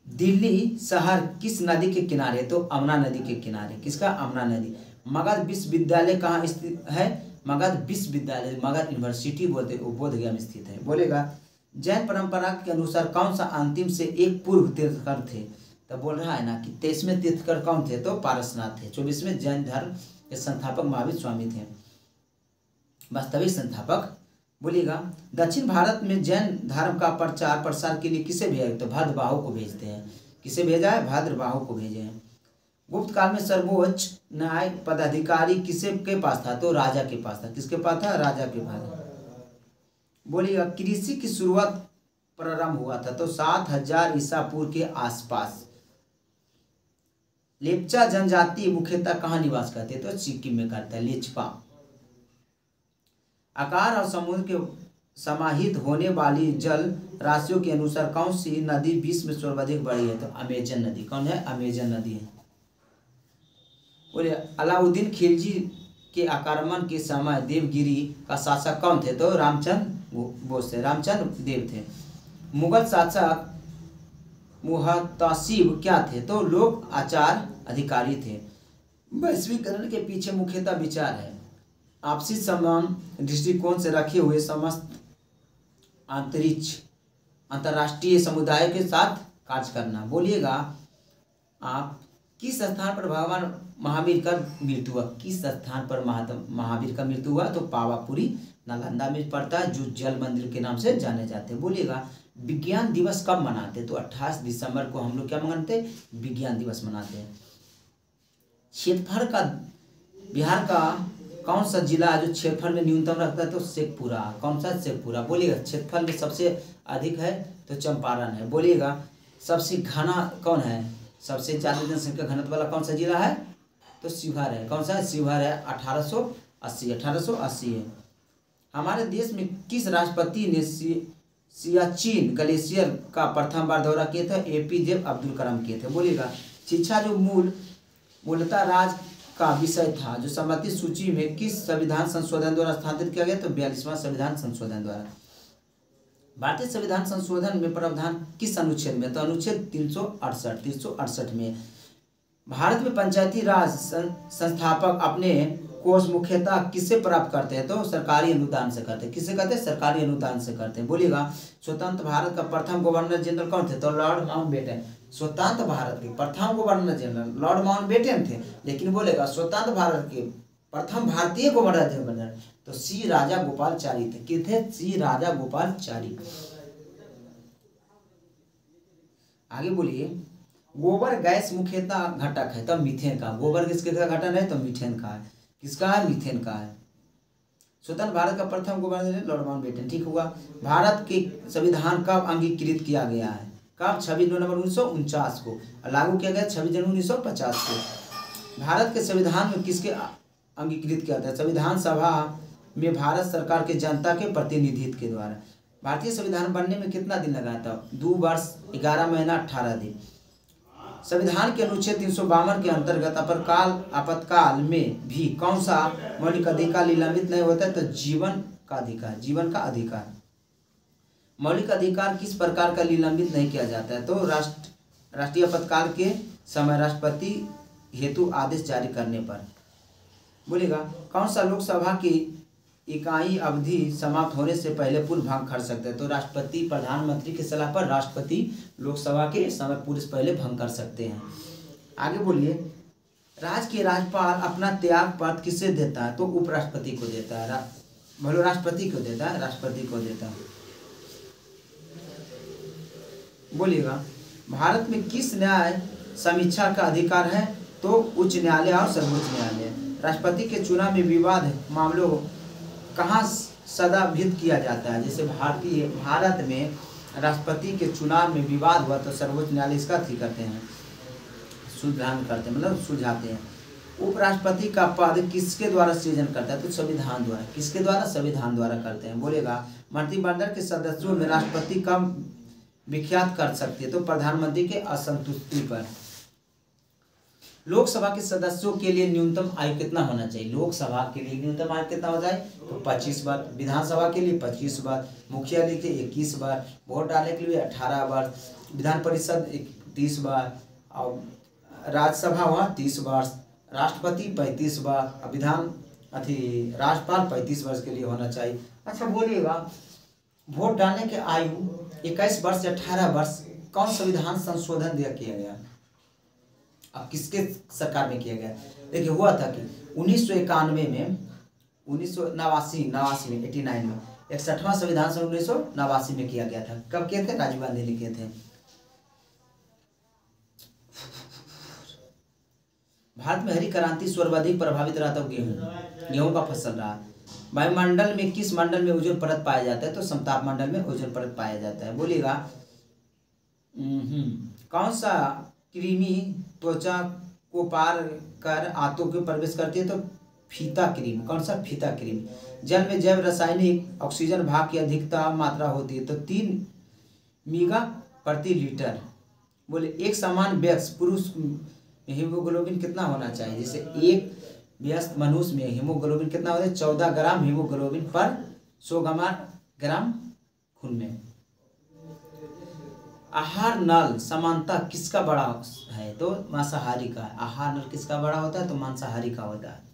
दिल्ली शहर किस नदी के किनारे? तो अमना नदी के किनारे। किसका? अमना नदी। मगध विश्वविद्यालय कहाँ स्थित है? मगध विश्वविद्यालय, मगध यूनिवर्सिटी बोलते, वो बोधगया में स्थित है। बोलेगा जैन परंपरा के अनुसार कौन सा अंतिम से एक पूर्व तीर्थकर थे? तो बोल रहा है ना कि 23वें तीर्थकर कौन थे? तो पारसनाथ थे। 24वें जैन धर्म के संस्थापक महावीर स्वामी थे, वास्तविक संस्थापक। बोलिएगा दक्षिण भारत में जैन धर्म का प्रचार प्रसार के लिए किसे भेजा? तो भद्रबाहु को भेजते हैं। किसे भेजा है? भद्रबाहु को भेजे हैं। गुप्त काल में सर्वोच्च न्याय पदाधिकारी किसे के पास था? तो राजा के पास था। किसके पास था? राजा के पास। बोलिएगा कृषि की शुरुआत प्रारंभ हुआ था? तो 7000 ईसा पूर्व के आसपास। लेप्चा जनजाति मुख्यतः कहाँ निवास करते? तो सिक्किम में करता है, लेप्चा। आकार और समुद्र के समाहित होने वाली जल राशियों के अनुसार कौन सी नदी विश्व में सर्वाधिक बड़ी है? तो अमेजन नदी। कौन है? अमेजन नदी है। बोले अलाउद्दीन खिलजी के आक्रमण के समय देवगिरी का शासक कौन थे? तो रामचंद्र बोस थे, रामचंद्र देव थे। मुगल शासक मुहतासिब क्या थे? तो लोक आचार अधिकारी थे। वैश्वीकरण के पीछे मुख्यतः विचार है आपसी समान दृष्टिकोण से रखे हुए समस्त अंतर्राष्ट्रीय समुदाय के साथ कार्य करना। बोलिएगा आप किस स्थान पर भगवान महावीर का मृत्यु हुआ? किस स्थान पर महावीर का मृत्यु हुआ? तो पावापुरी नालंदा में पड़ता है, जो जल मंदिर के नाम से जाने जाते हैं। बोलिएगा विज्ञान दिवस कब मनाते हैं? तो 28 दिसंबर को हम लोग क्या मनाते हैं? विज्ञान दिवस मनाते हैं। क्षेत्रफल का बिहार का कौन सा जिला जो क्षेत्रफल में न्यूनतम रखता है? तो शेखपुरा। कौन सा? शेखपुरा। बोलिएगा क्षेत्रफल में सबसे अधिक है तो चंपारण है। बोलिएगा सबसे घना कौन है? सबसे ज्यादा जनसंख्या घनत्व वाला कौन सा जिला है? तो शिवहर है। कौन सा है? शिवहर है। 1880 है। हमारे देश में किस राष्ट्रपति ने सियाचिन ग्लेशियर का प्रथम बार दौरा किया था? APJ अब्दुल कलाम किए थे। बोलिएगा शिक्षा जो मूलतः राज का विषय था, जो सम्मति सूची में किस संविधान संशोधन द्वारा स्थानांतरित किया गया? तो 42वां संविधान संशोधन द्वारा। भारतीय संविधान संशोधन में प्रावधान किस अनुच्छेद में? तो अनुच्छेद 368 में। भारत में पंचायती राज संस्थापक अपने कोष मुख्यतः किससे प्राप्त करते हैं? तो सरकारी अनुदान से करते हैं। किससे करते हैं? सरकारी अनुदान से करते हैं। बोलिएगा स्वतंत्र भारत का प्रथम गवर्नर जनरल कौन थे? तो लॉर्ड माउंटबेटन। स्वतंत्र भारत के प्रथम गवर्नर जनरल लॉर्ड माउंटबेटन थे, लेकिन बोलेगा स्वतंत्र भारत के प्रथम भारतीय गवर्नर जनरल तो सी राजा गोपालचारी थे। किस थे? सी राजा गोपालचारी। आगे बोलिए गोबर गैस मुख्यतः घटक है तो मीथेन का। गोबर गैस किसका घटक है? तो मीथेन का है। किसका है? मीथेन का है। स्वतंत्र भारत का प्रथम गवर्नर लॉर्ड माउंटबेटन। ठीक हुआ। भारत के संविधान कब अंगीकृत किया गया है? कब? 26 नवंबर 1949 को। लागू किया गया 26 जनवरी 1950 को। भारत के संविधान में किसके अंगीकृत किया था? संविधान सभा में भारत सरकार के जनता के प्रतिनिधित्व के द्वारा। भारतीय संविधान बनने में कितना दिन लगा था? 2 वर्ष 11 महीना 18 दिन। संविधान के अनुच्छेद 352 के अंतर्गत आपातकाल में भी कौन सा मौलिक अधिकार निलंबित नहीं होता है? तो जीवन का अधिकार। जीवन का अधिकार। मौलिक अधिकार किस प्रकार का निलंबित नहीं किया जाता है? तो राष्ट्रीय आपातकाल के समय राष्ट्रपति हेतु आदेश जारी करने पर। बोलेगा कौन सा लोकसभा की इकाई अवधि समाप्त होने से पहले पूर्व भंग कर सकते हैं? तो राष्ट्रपति प्रधानमंत्री की सलाह पर राष्ट्रपति लोकसभा के समय पूर्व से पहले भंग कर सकते हैं। आगे बोलिए राज्य के राज्यपाल अपना त्याग पत्र किसे देता है? तो उपराष्ट्रपति को देता है। बोलो राष्ट्रपति को देता है। राष्ट्रपति को देता है। बोलिएगा भारत में किस न्याय समीक्षा का अधिकार है? तो उच्च न्यायालय और सर्वोच्च न्यायालय। राष्ट्रपति के चुनाव में विवाद मामलों कहाँ सदा विहित किया जाता है? जैसे भारत में राष्ट्रपति के चुनाव में विवाद हुआ तो सर्वोच्च न्यायालय इसका करते हैं, सुधार करते हैं, मतलब सुलझाते हैं। उपराष्ट्रपति का पद किसके द्वारा सृजन करता है? तो संविधान द्वारा। किसके द्वारा? संविधान द्वारा करते हैं। बोलेगा मंत्रिमंडल के सदस्यों में राष्ट्रपति का विख्यात कर सकती है? तो प्रधानमंत्री के असंतुष्टि पर। लोकसभा के सदस्यों के लिए न्यूनतम आयु कितना होना चाहिए? लोकसभा के लिए न्यूनतम आयु कितना हो जाए? तो 25 वर्ष। विधानसभा के लिए 25 वर्ष, मुखिया के लिए 21 वर्ष, वोट डालने के लिए 18 वर्ष, विधान परिषद 30 वर्ष, और राज्यसभा हुआ 30 वर्ष, राष्ट्रपति 35 वर्ष, राज्यपाल 35 वर्ष के लिए होना चाहिए। अच्छा बोलिएगा, वोट डालने के आयु 21 वर्ष से 18 वर्ष कौन संविधान संशोधन किया गया? अब किसके सरकार में किया गया? देखिए हुआ था कि 1991 में 1989 में 89 में 61वां संविधान संशोधन 1989 में किया गया था। कब किए थे? राजीव गांधी ने किए थे। भारत में हरी क्रांति सर्वाधिक प्रभावित रहा था गेहूं का फसल रहा। वायुमंडल में किस मंडल में ओजोन परत पाया जाता है? तो समताप मंडल में ओजोन परत पाया जाता है। बोलिएगा कौन सा कृमि त्वचा को पार कर आंतों में प्रवेश करती है? तो फीता कृमि। कौन सा? फीता कृमि। जल में जैव रासायनिक ऑक्सीजन भाग की अधिकतम मात्रा होती है? तो 3 मीगा प्रति लीटर। बोले एक समान व्यस्क पुरुष हीमोग्लोबिन कितना होना चाहिए? जैसे एक व्यस्क मनुष्य में हीमोग्लोबिन कितना होता है? 14 ग्राम हीमोग्लोबिन पर 100 ग्राम खून में। आहार नल समानता किसका बड़ा है? तो मांसाहारी का। आहार नल किसका बड़ा होता है? तो मांसाहारी का होता है।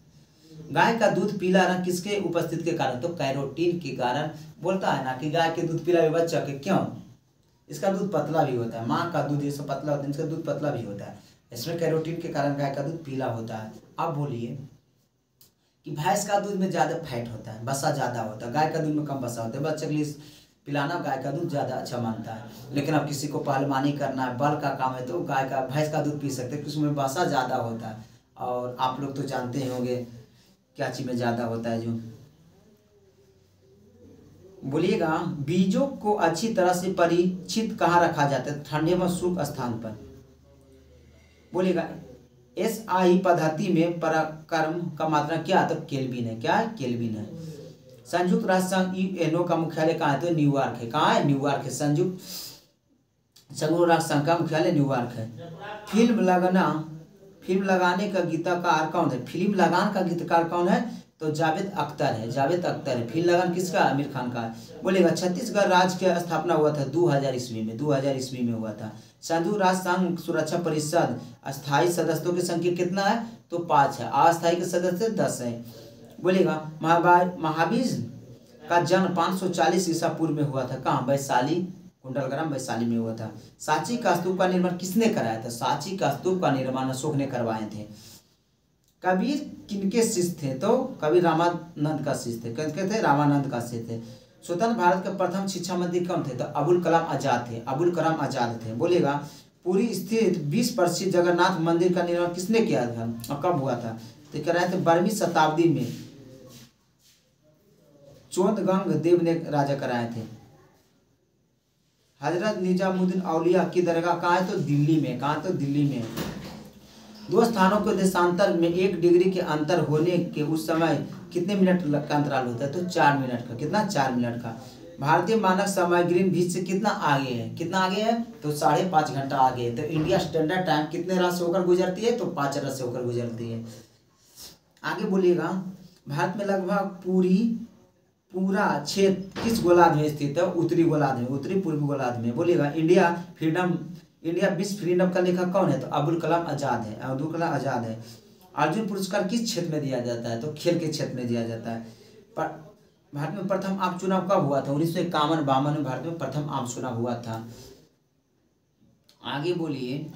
गाय का दूध पीला रंग किसके उपस्थिति के कारण? तो कैरोटीन के कारण। बोलता है ना कि गाय के दूध पीला भी बच्चा के, क्यों? इसका दूध पतला भी होता है। माँ का दूध ये सब पतला होता है, इसका दूध पतला भी होता है। इसमें कैरोटीन के कारण गाय का दूध पीला होता है। अब बोलिए कि भैंस का दूध में ज़्यादा फैट होता है, वसा ज़्यादा होता है, गाय का दूध में कम वसा होता है। बच्चे के लिए पिलाना गाय का दूध ज़्यादा अच्छा मानता है। लेकिन अब किसी को पहलवानी करना है, बल का काम है, तो भैंस का दूध पी सकते हैं, क्योंकि उसमें वसा ज़्यादा होता है। और आप लोग तो जानते ही होंगे क्या चीज़ में ज़्यादा होता है। जो बोलिएगा बीजों को अच्छी तरह से परीक्षित कहाँ रखा जाता है? ठंडे व शुष्क स्थान पर। बोलिएगा SI पद्धति में पराक्रम का मात्रा क्या है? तो केल्विन है। क्या है? केल्विन है। संयुक्त राष्ट्र संघ यूएनओ का मुख्यालय कहाँ है? तो न्यूयॉर्क है। कहाँ है? न्यूयॉर्क है। संयुक्त राष्ट्र संघ का मुख्यालय न्यूयॉर्क है। फिल्म लगाने का गीतकार कौन है? फिल्म लगान का गीतकार कौन है? तो जावेद अख्तर है। जावेद अख्तर है। फिल्म लगान किसका? आमिर खान का है। बोलेगा छत्तीसगढ़ राज्य की स्थापना हुआ था 2000 ईस्वी में। 2000 ईस्वी में हुआ था। संयुक्त राष्ट्र संघ सुरक्षा परिषद अस्थायी सदस्यों की संख्या कितना है? तो 5 है। अस्थायी के सदस्य 10 है। बोलेगा महावीर का जन्म 540 ईसा पूर्व में हुआ था। कहाँ? वैशाली, कुंडलग्राम वैशाली में हुआ था। सांची का स्तूप का निर्माण किसने कराया था? सांची का स्तूप का निर्माण अशोक ने करवाए थे। कबीर किनके शिष्य थे? तो कबीर रामानंद का शिष्य थे। किसके थे? रामानंद का शिष्य थे। स्वतंत्र भारत के प्रथम शिक्षा मंत्री कौन थे? तो अबुल कलाम आजाद थे। अबुल कलाम आजाद थे। बोलेगा पुरी स्थित 20 प्रसिद्ध जगन्नाथ मंदिर का निर्माण किसने किया था और कब हुआ था? तो कह रहे थे 12वीं शताब्दी में चोदगंग देव ने राजा कराए थे। हजरत निजामुद्दीन औलिया की दरगाह कहाँ है? तो दिल्ली में। कहाँ? तो दिल्ली में। दो स्थानों के देशांतर में 1 डिग्री के अंतर होने के उस समय कितने मिनट का अंतराल होता है? तो 4 मिनट का। कितना? 4 मिनट का। भारतीय मानक समय ग्रीनविच से कितना आगे है? कितना आगे है? तो 5.5 घंटा आगे है। तो इंडिया स्टैंडर्ड टाइम कितने रात से होकर गुजरती है? तो 5 रात से होकर गुजरती है। आगे बोलिएगा भारत में लगभग पूरा क्षेत्र किस गोलार्ध में स्थित है? उत्तरी गोलार्ध में, उत्तरी पूर्वी गोलार्ध में। बोलिएगा इंडिया विश्व फ्रीडम का लेखक कौन है? तो अबुल कलाम आजाद है। अब्दुल कलाम आजाद है। अर्जुन पुरस्कार किस क्षेत्र में दिया जाता है? तो खेल के क्षेत्र में दिया जाता है। पर भारत में प्रथम आम चुनाव कब हुआ था? 1951-52 में भारत में प्रथम आम चुनाव हुआ था। आगे बोलिए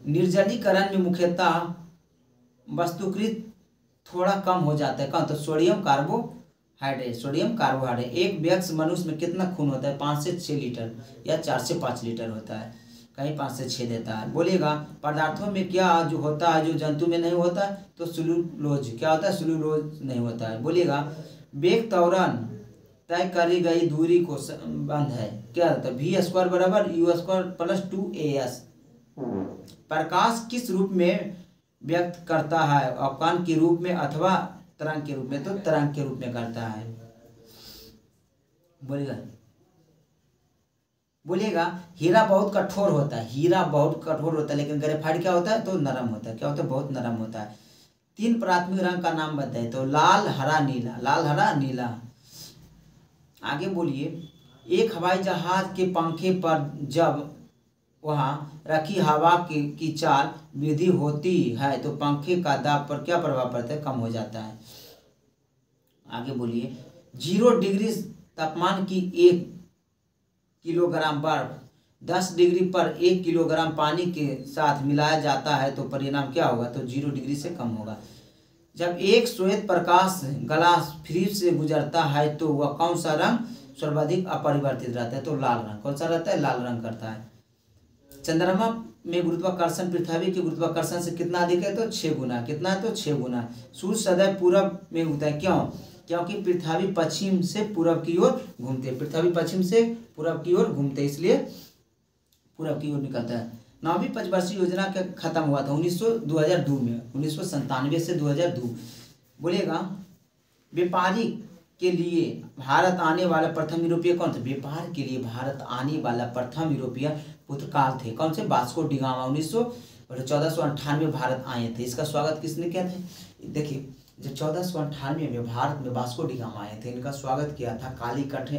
निर्जलीकरण में मुख्यतः वस्तुकृत थोड़ा कम हो जाता है। कौन? तो सोडियम कार्बोहाइड्रेट। एक व्यक्ति मनुष्य में कितना खून होता है? 5 से 6 लीटर या 4 से 5 लीटर होता है। कहीं 5 से 6 देता है। बोलिएगा पदार्थों में क्या जो होता है जो जंतु में नहीं होता है, तो सेलुलोज क्या होता है, सेलुलोज नहीं होता है। बोलिएगा वेग त्वरण तय करी गई दूरी को संबंध है, क्या होता है, v² बराबर u² प्लस 2as। प्रकाश किस रूप में व्यक्त करता है, अवकान के रूप में अथवा तरंग के रूप में, तो तरंग के रूप में करता है। बोलिएगा हीरा बहुत कठोर होता है, हीरा बहुत कठोर होता है, लेकिन ग्रेफाइट क्या होता है, तो नरम होता है, क्या होता है, बहुत नरम होता है। 3 प्राथमिक रंग का नाम बताए, तो लाल हरा नीला, लाल हरा नीला। आगे बोलिए एक हवाई जहाज के पंखे पर जब वहाँ रखी हवा की चाल वृद्धि होती है तो पंखे का दाब पर क्या प्रभाव पड़ता है, कम हो जाता है। आगे बोलिए 0 डिग्री तापमान की 1 किलोग्राम बर्फ 10 डिग्री पर 1 किलोग्राम पानी के साथ मिलाया जाता है तो परिणाम क्या होगा, तो 0 डिग्री से कम होगा। जब एक श्वेत प्रकाश ग्लास फ्रिज से गुजरता है तो वह कौन सा रंग सर्वाधिक अपरिवर्तित रहता है, तो लाल रंग। कौन सा रहता है, लाल रंग करता है। चंद्रमा में गुरुत्वाकर्षण पृथ्वी के गुरुत्वाकर्षण से कितना अधिक है, तो 6 गुना। कितना है, तो 6 गुना। सूर्य सदैव पूरब में उगता है, क्यों, क्योंकि पृथ्वी पश्चिम से पूरब की ओर घूमते हैं, पृथ्वी पश्चिम से पूरब की ओर घूमते इसलिए पूरब की ओर निकलता है। 9वीं पंचवर्षीय योजना का खत्म हुआ था 2002 में, 1997 से 2002। बोलिएगा व्यापारी के लिए भारत आने वाला प्रथम यूरोपीय कौन थे, व्यापार के लिए भारत आने वाला प्रथम यूरोपीय पुर्तगाल थे। कौन से, वास्को डी गामा। 1498 भारत आए थे। इसका स्वागत किसने किया था, देखिए जब 1498 में भारत में वास्को डी गामा आए थे, इनका स्वागत किया था कालीकट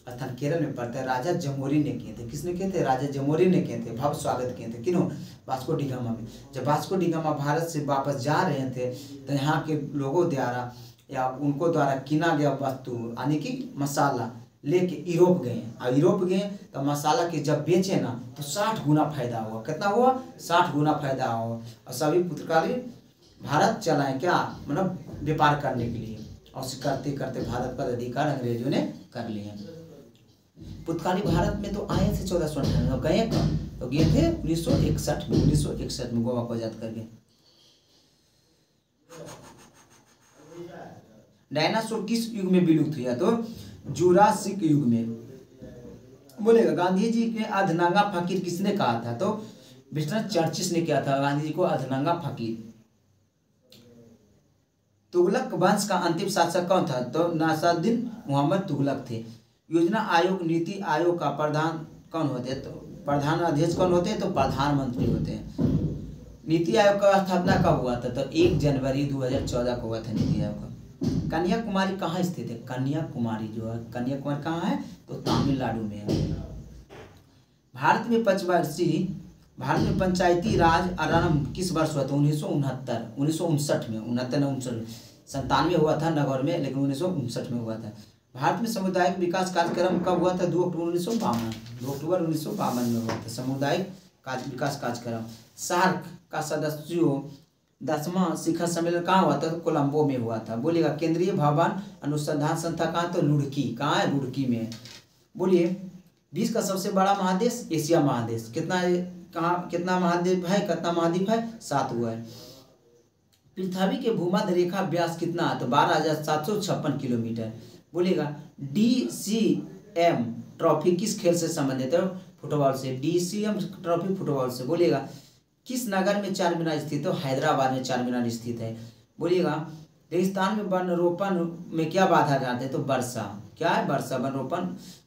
स्थान केरल में पड़ता है, राजा जमोरी ने किए थे। किसने किए थे, राजा जमोरी ने किए थे, भव्य स्वागत किए थे। किन्हों, वास्को डी गामा में। जब वास्को डी गामा भारत से वापस जा रहे थे तो यहाँ के लोगों द्वारा या उनको द्वारा किना गया वस्तु यानी कि मसाला लेके यूरोप गए, और यूरोप गए तो मसाला के जब बेचे ना तो 60 गुना फायदा हुआ। कितना हुआ, 60 गुना फायदा हुआ। और सभी पुर्तगाली भारत चलाए, क्या मतलब व्यापार करने के लिए, और करते करते भारत पर अधिकार अंग्रेजों ने कर लिया। पुर्तगाली भारत में तो आए थे 1498 गए कब, तो गए थे 1961 में गोवा को आजाद करके। डायनासोर किस युग में विलुप्त हुआ, तो जुरासिक युग में। बोलेगा गांधी जी के अधनंगा फकीर किसने कहा था, तो विंस्टन चर्चिल ने किया था गांधी जी को अधनंगा फकीर। तुगलक वंश का अंतिम शासक कौन था, तो नासिरुद्दीन मोहम्मद तुगलक थे। योजना आयोग नीति आयोग का प्रधान कौन होते हैं, तो प्रधान अध्यक्ष कौन होते हैं, तो प्रधानमंत्री होते हैं। नीति आयोग का स्थापना कब हुआ था, तो 1 जनवरी 2014 को हुआ था नीति आयोग का। कन्याकुमारी कहाँ स्थित है, कन्याकुमारी जो है, कन्याकुमारी कहाँ है, तो तमिलनाडु में है। भारत में पंचायती राज आरंभ किस वर्ष हुआ था, 1959 में, 97 हुआ था नगौर में, लेकिन 1959 में हुआ था। भारत में सामुदायिक विकास कार्यक्रम कब हुआ था, 2 अक्टूबर 1952 में हुआ था सामुदायिक विकास कार्यक्रम। सार्क का सदस्यों 10वां शिखर सम्मेलन कहाँ हुआ था, तो कोलंबो में हुआ था। बोलिएगा केंद्रीय भवन अनुसंधान संस्था कहाँ, तो रुड़की, कहाँ है, रुड़की में। बोलिए विश्व का सबसे बड़ा महादेश एशिया महादेश, कितना महाद्वीप है, कितना महाद्वीप है, 7 हुआ है। पृथ्वी के भूमध्य रेखा व्यास कितना है, तो 12,756 किलोमीटर। बोलिएगा DCM ट्रॉफी किस खेल से संबंधित है, फुटबॉल से। DCM ट्रॉफी फुटबॉल से। बोलिएगा किस नगर में चार मीनार स्थित है, हैदराबाद में चार मीनार स्थित है। बोलिएगा रेगिस्तान में वन रोपण में क्या बाधा जाते हैं, तो वर्षा, क्या है, वर्षा, वन रोपण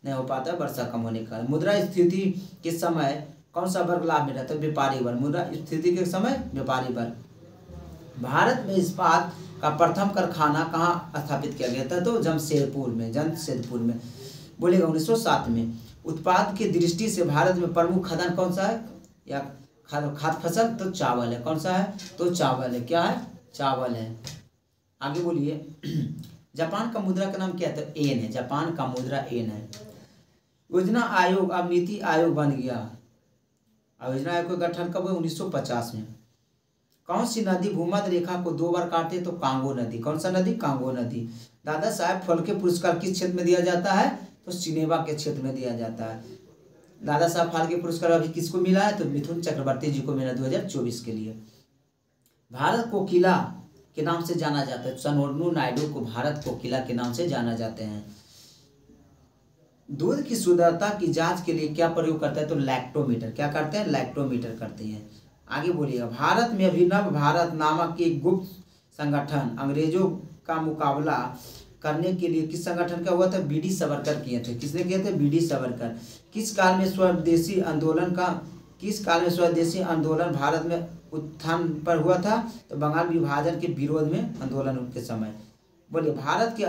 नहीं हो पाता, वर्षा कम होने का। मुद्रा स्थिति के समय कौन सा वर्ग लाभ में रहता है, व्यापारी वर्ग। मुद्रा स्थिति के समय व्यापारी वर्ग। भारत में इस्पात का प्रथम कारखाना कहाँ स्थापित किया गया था, तो जमशेदपुर में। बोलेगा 1907 में। उत्पाद की दृष्टि से भारत में प्रमुख खदान कौन सा है, या खाद्य फसल, तो चावल है। कौन सा है, तो चावल है, क्या है, चावल है। आगे बोलिए जापान का मुद्रा का नाम क्या है, तो येन है, जापान का मुद्रा येन है। योजना आयोग अब नीति आयोग बन गया। योजना आयोग का गठन कब हुआ, 1950 में। कौन सी नदी भूमध्य रेखा को 2 बार काटे, तो कांगो नदी। कौन सा नदी, कांगो नदी। दादा साहेब फाल्के पुरस्कार किस क्षेत्र में दिया जाता है, तो सिनेमा के क्षेत्र में दिया जाता है। दादा साहब फाल्के पुरस्कार अभी किसको मिला है? तो मिथुन चक्रवर्ती जी को मिला 2024 के लिए। भारत को किला के नाम से जाना जाता है, चंद्रबाबू नायडू को भारत को किला के नाम से जाना जाते हैं। दूध की शुद्धता की जांच के लिए क्या प्रयोग करता है? तो लैक्टोमीटर। क्या करते हैं? लैक्टोमीटर करते हैं। आगे बोलिएगा, भारत में अभिनव भारत नामक एक गुप्त संगठन अंग्रेजों का मुकाबला करने के लिए किस संगठन का हुआ था? बीडी सावरकर किए थे। किसने किए थे? बीडी सावरकर। किस काल में स्वदेशी आंदोलन भारत में उत्थान पर हुआ था? तो बंगाल विभाजन के विरोध में आंदोलन के समय। बोलिए, भारत की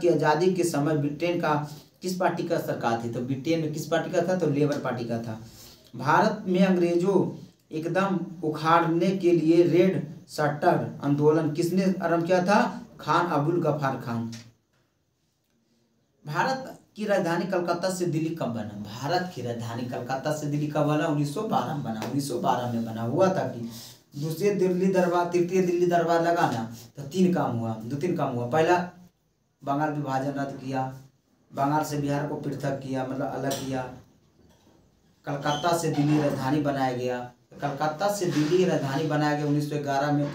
आज़ादी के समय ब्रिटेन का किस पार्टी का सरकार थी? तो ब्रिटेन में किस पार्टी का था? तो लेबर पार्टी का था। भारत में अंग्रेजों एकदम उखाड़ने के लिए रेड शटर आंदोलन किसने आरंभ किया था? खान अबुल गफ्फार खान। भारत की राजधानी कलकत्ता से दिल्ली कब बना? भारत की राजधानी कलकत्ता से दिल्ली कब बना? 1912 में बना। 1912 में बना। हुआ था कि तृतीय दिल्ली दरबार लगा ना, तो दो तीन काम हुआ। पहला, बंगाल विभाजन रद्द किया, बंगाल से बिहार को पृथक किया, मतलब अलग किया। कलकत्ता से दिल्ली राजधानी बनाया गया। कलकत्ता से दिल्ली राजधानी बनाया गया 1911 में।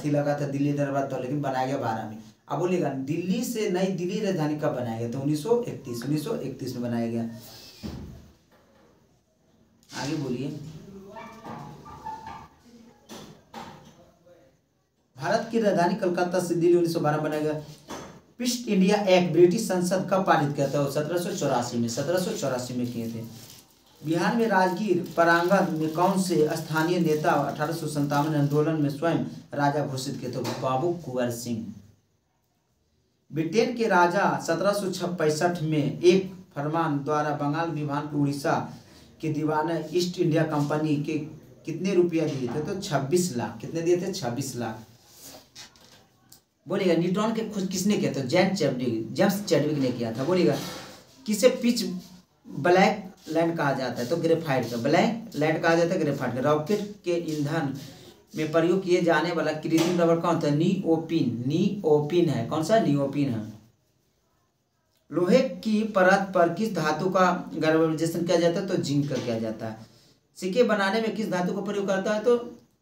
लगा था दिल्ली दरबार, तो लेकिन बनाया गया 12 में। अब बोलिएगा, दिल्ली से नई दिल्ली राजधानी कब बनाया गया? तो 1931 में बनाया गया। आगे बोलिए, भारत की राजधानी कलकत्ता से दिल्ली 1912 बनाया गया। ईस्ट इंडिया एक्ट ब्रिटिश संसद कब पारित किया था? 1784 में किए थे। बिहार में राजगीर प्रांगण में कौन से स्थानीय नेता 1857 आंदोलन में स्वयं राजा घोषित किए थे? बाबू कुंवर सिंह। ब्रिटेन के राजा 1765 में एक फरमान द्वारा बंगाल विभाग को उड़ीसा के दीवाना ईस्ट इंडिया कंपनी के कितने रुपया दिए थे? तो 26 लाख। कितने दिए थे? 26 लाख। बोलिएगा, न्यूट्रॉन के खोज किसने किया था? जेम्स चैडविक ने किया था। बोलिएगा, किसे पिच ब्लैक लैंड कहा जाता है? तो ग्रेफाइट का। ब्लैक लैंड कहा जाता है ग्रेफाइट का। रॉकेट के ईंधन में प्रयोग किए जाने वाला कृत्रिम रबर कौन होता है? नियोपिन है। कौन सा? नियोपिन है। लोहे की परत पर किस धातु का गैल्वेनाइजेशन किया जाता है? तो जिंक का किया जाता है। सिक्के बनाने में किस धातु का प्रयोग करता है? तो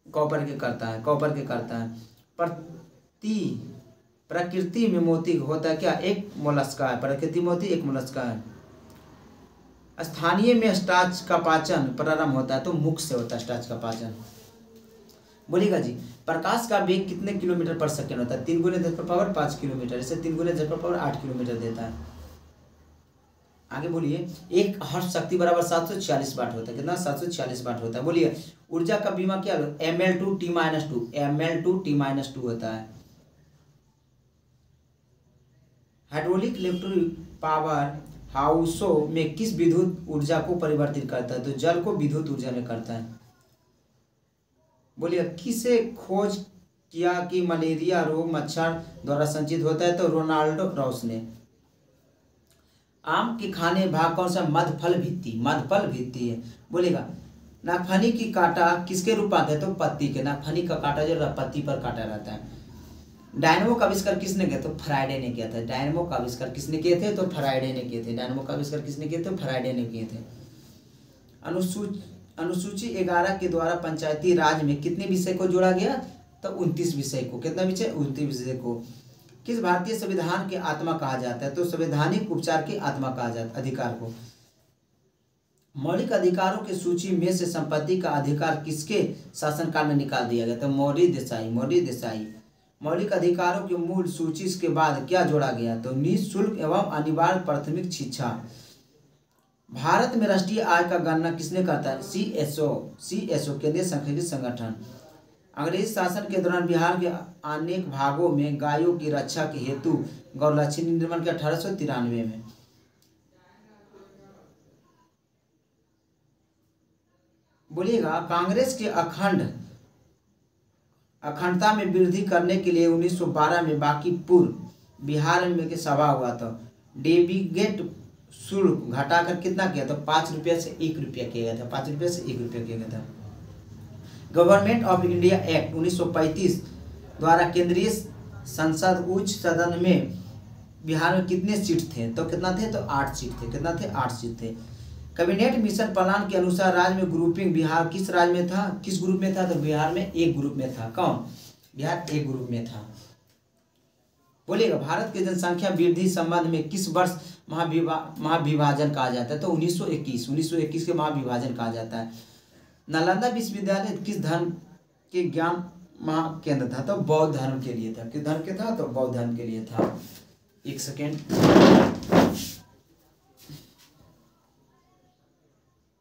कॉपर के करता है। प्रकृति में मोती होता है क्या? एक मोलस्का है। प्रकृति मोती एक मोलस्का है। स्थानीय में स्टार्च का पाचन प्रारंभ होता है, तो मुख से होता है स्टार्च का पाचन। बोलिएगा जी, प्रकाश का वेग कितने किलोमीटर पर सेकंड होता है? 3 × 10⁻5 किलोमीटर। इसे 3 × 10⁸ किलोमीटर देता है। आगे बोलिए, एक हर्ट्ज शक्ति बराबर 746 वाट होता है। कितना? 746 वाट होता है। बोलिए, ऊर्जा का बीमा क्या? mL2T-2 होता है। हाइड्रोलिक इलेक्ट्रिक पावर हाउसों में किस विद्युत ऊर्जा को परिवर्तित करता है? तो जल को विद्युत ऊर्जा में करता है। बोलिए, किसे खोज किया कि मलेरिया रोग मच्छर द्वारा संचित होता है? तो रोनाल्डो रॉस ने। आम के खाने भाग कौन सा? मध्यफल भित्ति है। बोलेगा, नागफनी की कांटा किसके रूप आता है? तो पत्ती के। नागफनी का कांटा जो पत्ती पर काटा रहता है। डायनमो का आविष्कार किसने किया? तो फैराडे ने किया था। डायनमो का आविष्कार किसने किए थे? तो फैराडे ने किए थे। डायनमो का आविष्कार किसने किए थे? फैराडे ने किए थे। अनुसूची 11 के द्वारा पंचायती राज में कितने विषय को जोड़ा गया? तो 29 विषय को। कितना विषय? 29 विषय को। किस भारतीय संविधान के आत्मा कहा जाता है? तो संवैधानिक उपचार की आत्मा कहा जाता है अधिकार को। मौलिक अधिकारों की सूची में से संपत्ति का अधिकार किसके शासनकाल में निकाल दिया गया? तो मौर्य देसाई। मौलिक अधिकारों की मूल सूची के बाद क्या जोड़ा गया? तो निःशुल्क एवं अनिवार्य प्राथमिक शिक्षा। भारत में राष्ट्रीय आय का गणना किसने करता है? CSO केंद्रीय सांख्यिकी संगठन। अंग्रेज शासन के दौरान बिहार के अनेक भागों में गायों की रक्षा के हेतु गौरक्षी निर्माण किया 1893 में। बोलिएगा, कांग्रेस के अखंडता में वृद्धि करने के लिए 1912 में बांकीपुर बिहार में के सभा हुआ था। डेलीगेट शुल्क घटाकर कितना किया? तो 5 रुपया से 1 रुपया किया गया था। 5 रुपया से 1 रुपया किया गया था। गवर्नमेंट ऑफ इंडिया एक्ट 1935 द्वारा केंद्रीय संसद उच्च सदन में बिहार में कितने सीट थे? तो कितना थे? तो 8 सीट थे। कितना थे? 8 सीट थे। कैबिनेट मिशन प्लान के अनुसार राज्य में ग्रुपिंग बिहार किस राज्य में था, किस ग्रुप में था, तो बिहार में एक ग्रुप में था। कौन? बिहार एक ग्रुप में था। बोलिएगा भारत की जनसंख्या वृद्धि संबंध में किस वर्ष महाविभाजन कहा जाता है, तो 1921 के महाविभाजन कहा जाता है। नालंदा विश्वविद्यालय किस धर्म के ज्ञान महाकेंद्र था, तो बौद्ध धर्म के लिए था। किस धर्म के था, तो बौद्ध धर्म के लिए था। एक सेकेंड।